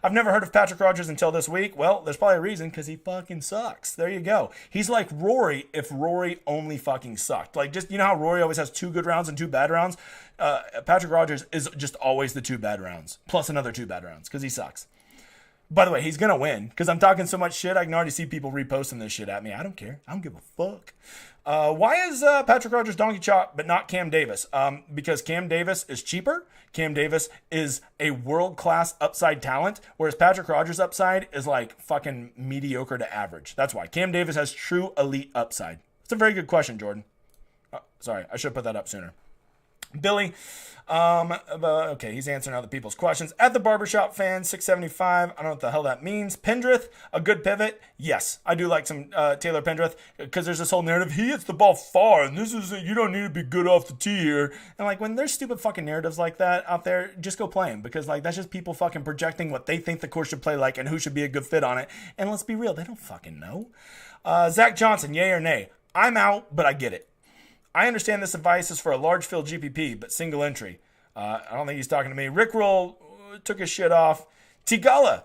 I've never heard of Patrick Rogers until this week. Well, there's probably a reason, because he fucking sucks. There you go. He's like Rory if Rory only fucking sucked. Like, just, you know how Rory always has 2 good rounds and 2 bad rounds? Patrick Rogers is just always the 2 bad rounds, plus another 2 bad rounds, because he sucks. By the way, he's going to win, because I'm talking so much shit, I can already see people reposting this shit at me. I don't care. I don't give a fuck. Why is Patrick Rogers Donkey Chalk but not Cam Davis? Because Cam Davis is cheaper. Cam Davis is a world-class upside talent, whereas Patrick Rogers' upside is like fucking mediocre to average. That's why. Cam Davis has true elite upside. It's a very good question, Jordan. Sorry, I should have put that up sooner. Billy, okay, he's answering other people's questions. At the Barbershop Fan, 675. I don't know what the hell that means. Pendrith, a good pivot. Yes, I do like some Taylor Pendrith, because there's this whole narrative. He hits the ball far, and you don't need to be good off the tee here. And like, when there's stupid fucking narratives like that out there, just go play them, because like, that's just people fucking projecting what they think the course should play like and who should be a good fit on it. And let's be real, they don't fucking know. Zach Johnson, yay or nay? I'm out, but I get it. I understand this advice is for a large field GPP, but single entry. I don't think he's talking to me. Rickroll took his shit off. Tigala,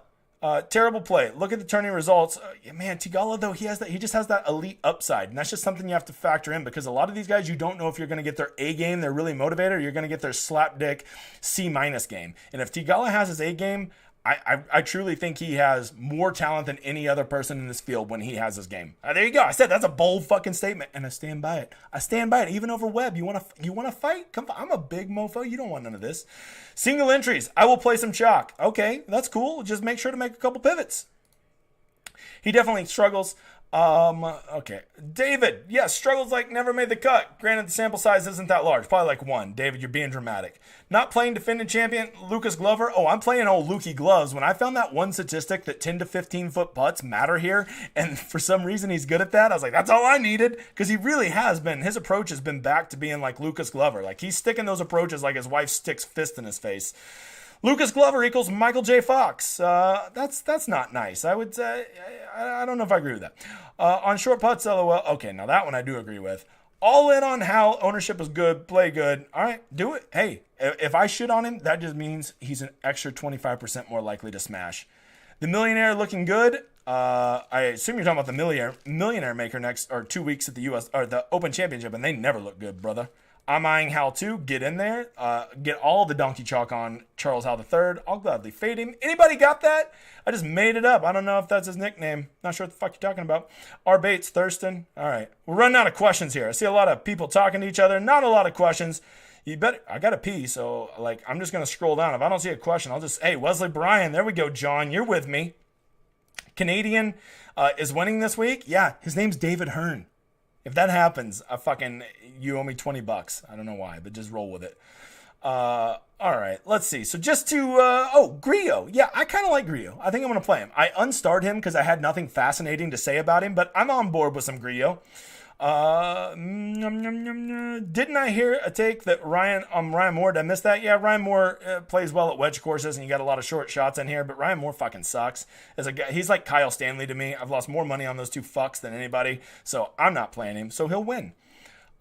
terrible play. Look at the turning results. Man, Tigala, though, he just has that elite upside. And that's just something you have to factor in, because a lot of these guys, you don't know if you're going to get their A game, they're really motivated, or you're going to get their slapdick C- game. And if Tigala has his A game, I truly think he has more talent than any other person in this field when he has his game. There you go. I said that's a bold fucking statement, and I stand by it. I stand by it, even over Webb. You want to fight? Come on. I'm a big mofo. You don't want none of this. Single entries. I will play some chalk. Okay, that's cool. Just make sure to make a couple pivots. He definitely struggles. Okay. David, yes, struggles like never made the cut. Granted, the sample size isn't that large. Probably like one. David, you're being dramatic. Not playing defending champion Lucas Glover. Oh, I'm playing old Lukey Gloves. When I found that one statistic that 10 to 15 foot putts matter here, and for some reason he's good at that, I was like, that's all I needed. Because he really has been. His approach has been back to being like Lucas Glover. Like, he's sticking those approaches like his wife sticks fist in his face. Lucas Glover equals Michael J. Fox. That's not nice. I would say, I don't know if I agree with that. On short putts, LOL. Okay, now that one I do agree with. All in on how ownership is good, play good. All right, do it. Hey, if I shit on him, that just means he's an extra 25% more likely to smash. The millionaire looking good. I assume you're talking about the millionaire maker next, or 2 weeks at the US or the Open Championship, and they never look good, brother. I'm eyeing Hal too. Get in there. Get all the donkey chalk on Charles Hal III. I'll gladly fade him. Anybody got that? I just made it up. I don't know if that's his nickname. Not sure what the fuck you're talking about. R. Bates, Thurston. All right. We're running out of questions here. I see a lot of people talking to each other. Not a lot of questions. I got to pee, so like I'm just going to scroll down. If I don't see a question, I'll just, hey, Wesley Bryan. There we go, John. You're with me. Canadian is winning this week. Yeah, his name's David Hearn. If that happens, you owe me $20. I don't know why, but just roll with it. All right, let's see. So just to, Grillo. Yeah, I kind of like Grillo. I think I'm going to play him. I unstarred him because I had nothing fascinating to say about him, but I'm on board with some Grillo. Didn't I hear a take that Ryan Moore? Did I miss that? Yeah, Ryan Moore plays well at wedge courses, and you got a lot of short shots in here, but Ryan Moore fucking sucks. As a guy, he's like Kyle Stanley to me. I've lost more money on those two fucks than anybody, so I'm not playing him, so he'll win.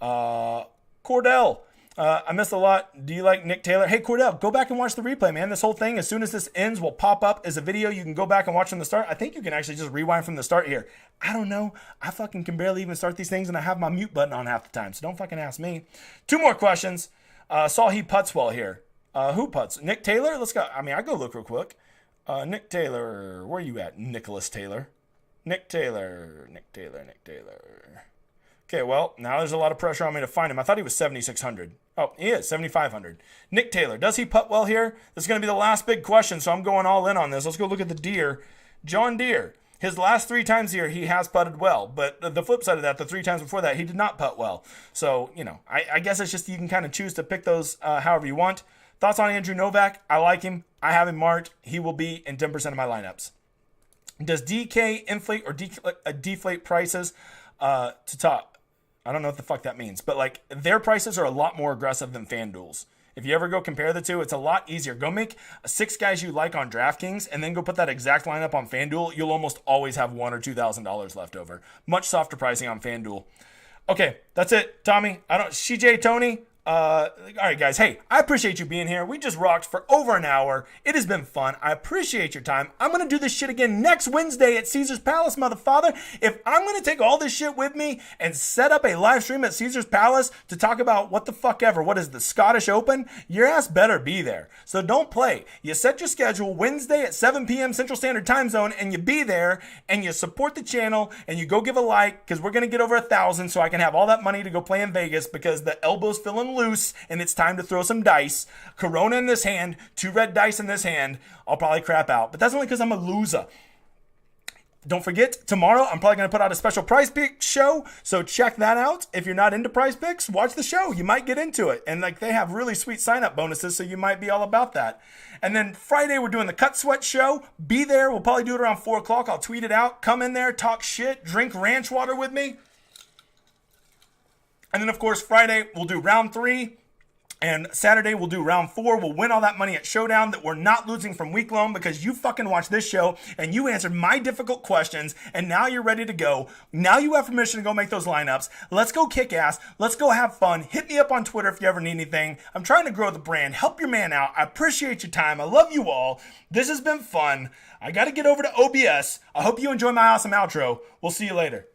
Cordell. I missed a lot. Do you like Nick Taylor? Hey, Cordell, go back and watch the replay, man. This whole thing, as soon as this ends, will pop up as a video. You can go back and watch from the start. I think you can actually just rewind from the start here. I don't know. I fucking can barely even start these things, and I have my mute button on half the time, so don't fucking ask me. 2 more questions. Saw he putts well here. Who putts? Nick Taylor? Let's go. I go look real quick. Nick Taylor. Where are you at? Nicholas Taylor. Nick Taylor. Okay, well, now there's a lot of pressure on me to find him. I thought he was 7,600. Oh, he is, 7,500. Nick Taylor, does he putt well here? This is going to be the last big question, so I'm going all in on this. Let's go look at the Deere. John Deere, his last 3 times here, he has putted well. But the flip side of that, the 3 times before that, he did not putt well. So, I guess it's just you can kind of choose to pick those however you want. Thoughts on Andrew Novak? I like him. I have him marked. He will be in 10% of my lineups. Does DK inflate or deflate prices to top? I don't know what the fuck that means, but like their prices are a lot more aggressive than FanDuel's. If you ever go compare the two, it's a lot easier. Go make 6 guys you like on DraftKings and then go put that exact lineup on FanDuel. You'll almost always have $1,000 or $2,000 left over. Much softer pricing on FanDuel. Okay, that's it. Tommy, CJ, Tony. All right, guys. Hey, I appreciate you being here. We just rocked for over an hour. It has been fun. I appreciate your time. I'm going to do this shit again next Wednesday at Caesar's Palace, motherfather. If I'm going to take all this shit with me and set up a live stream at Caesar's Palace to talk about what the fuck ever, what is the Scottish Open, your ass better be there. So don't play. You set your schedule Wednesday at 7 p.m. Central Standard Time Zone and you be there and you support the channel and you go give a like because we're going to get over 1,000 so I can have all that money to go play in Vegas because the elbow's feeling loose and it's time to throw some dice. Corona in this hand, 2 red dice in this hand. I'll probably crap out, but that's only because I'm a loser. Don't forget, tomorrow I'm probably going to put out a special prize pick show, so check that out. If you're not into prize picks, watch the show. You might get into it. And like they have really sweet sign-up bonuses, so you might be all about that. And then Friday, we're doing the Cut Sweat show. Be there. We'll probably do it around 4 o'clock. I'll tweet it out. Come in there, talk shit, drink ranch water with me. And then, of course, Friday, we'll do round 3. And Saturday, we'll do round 4. We'll win all that money at Showdown that we're not losing from week long because you fucking watched this show and you answered my difficult questions and now you're ready to go. Now you have permission to go make those lineups. Let's go kick ass. Let's go have fun. Hit me up on Twitter if you ever need anything. I'm trying to grow the brand. Help your man out. I appreciate your time. I love you all. This has been fun. I got to get over to OBS. I hope you enjoy my awesome outro. We'll see you later.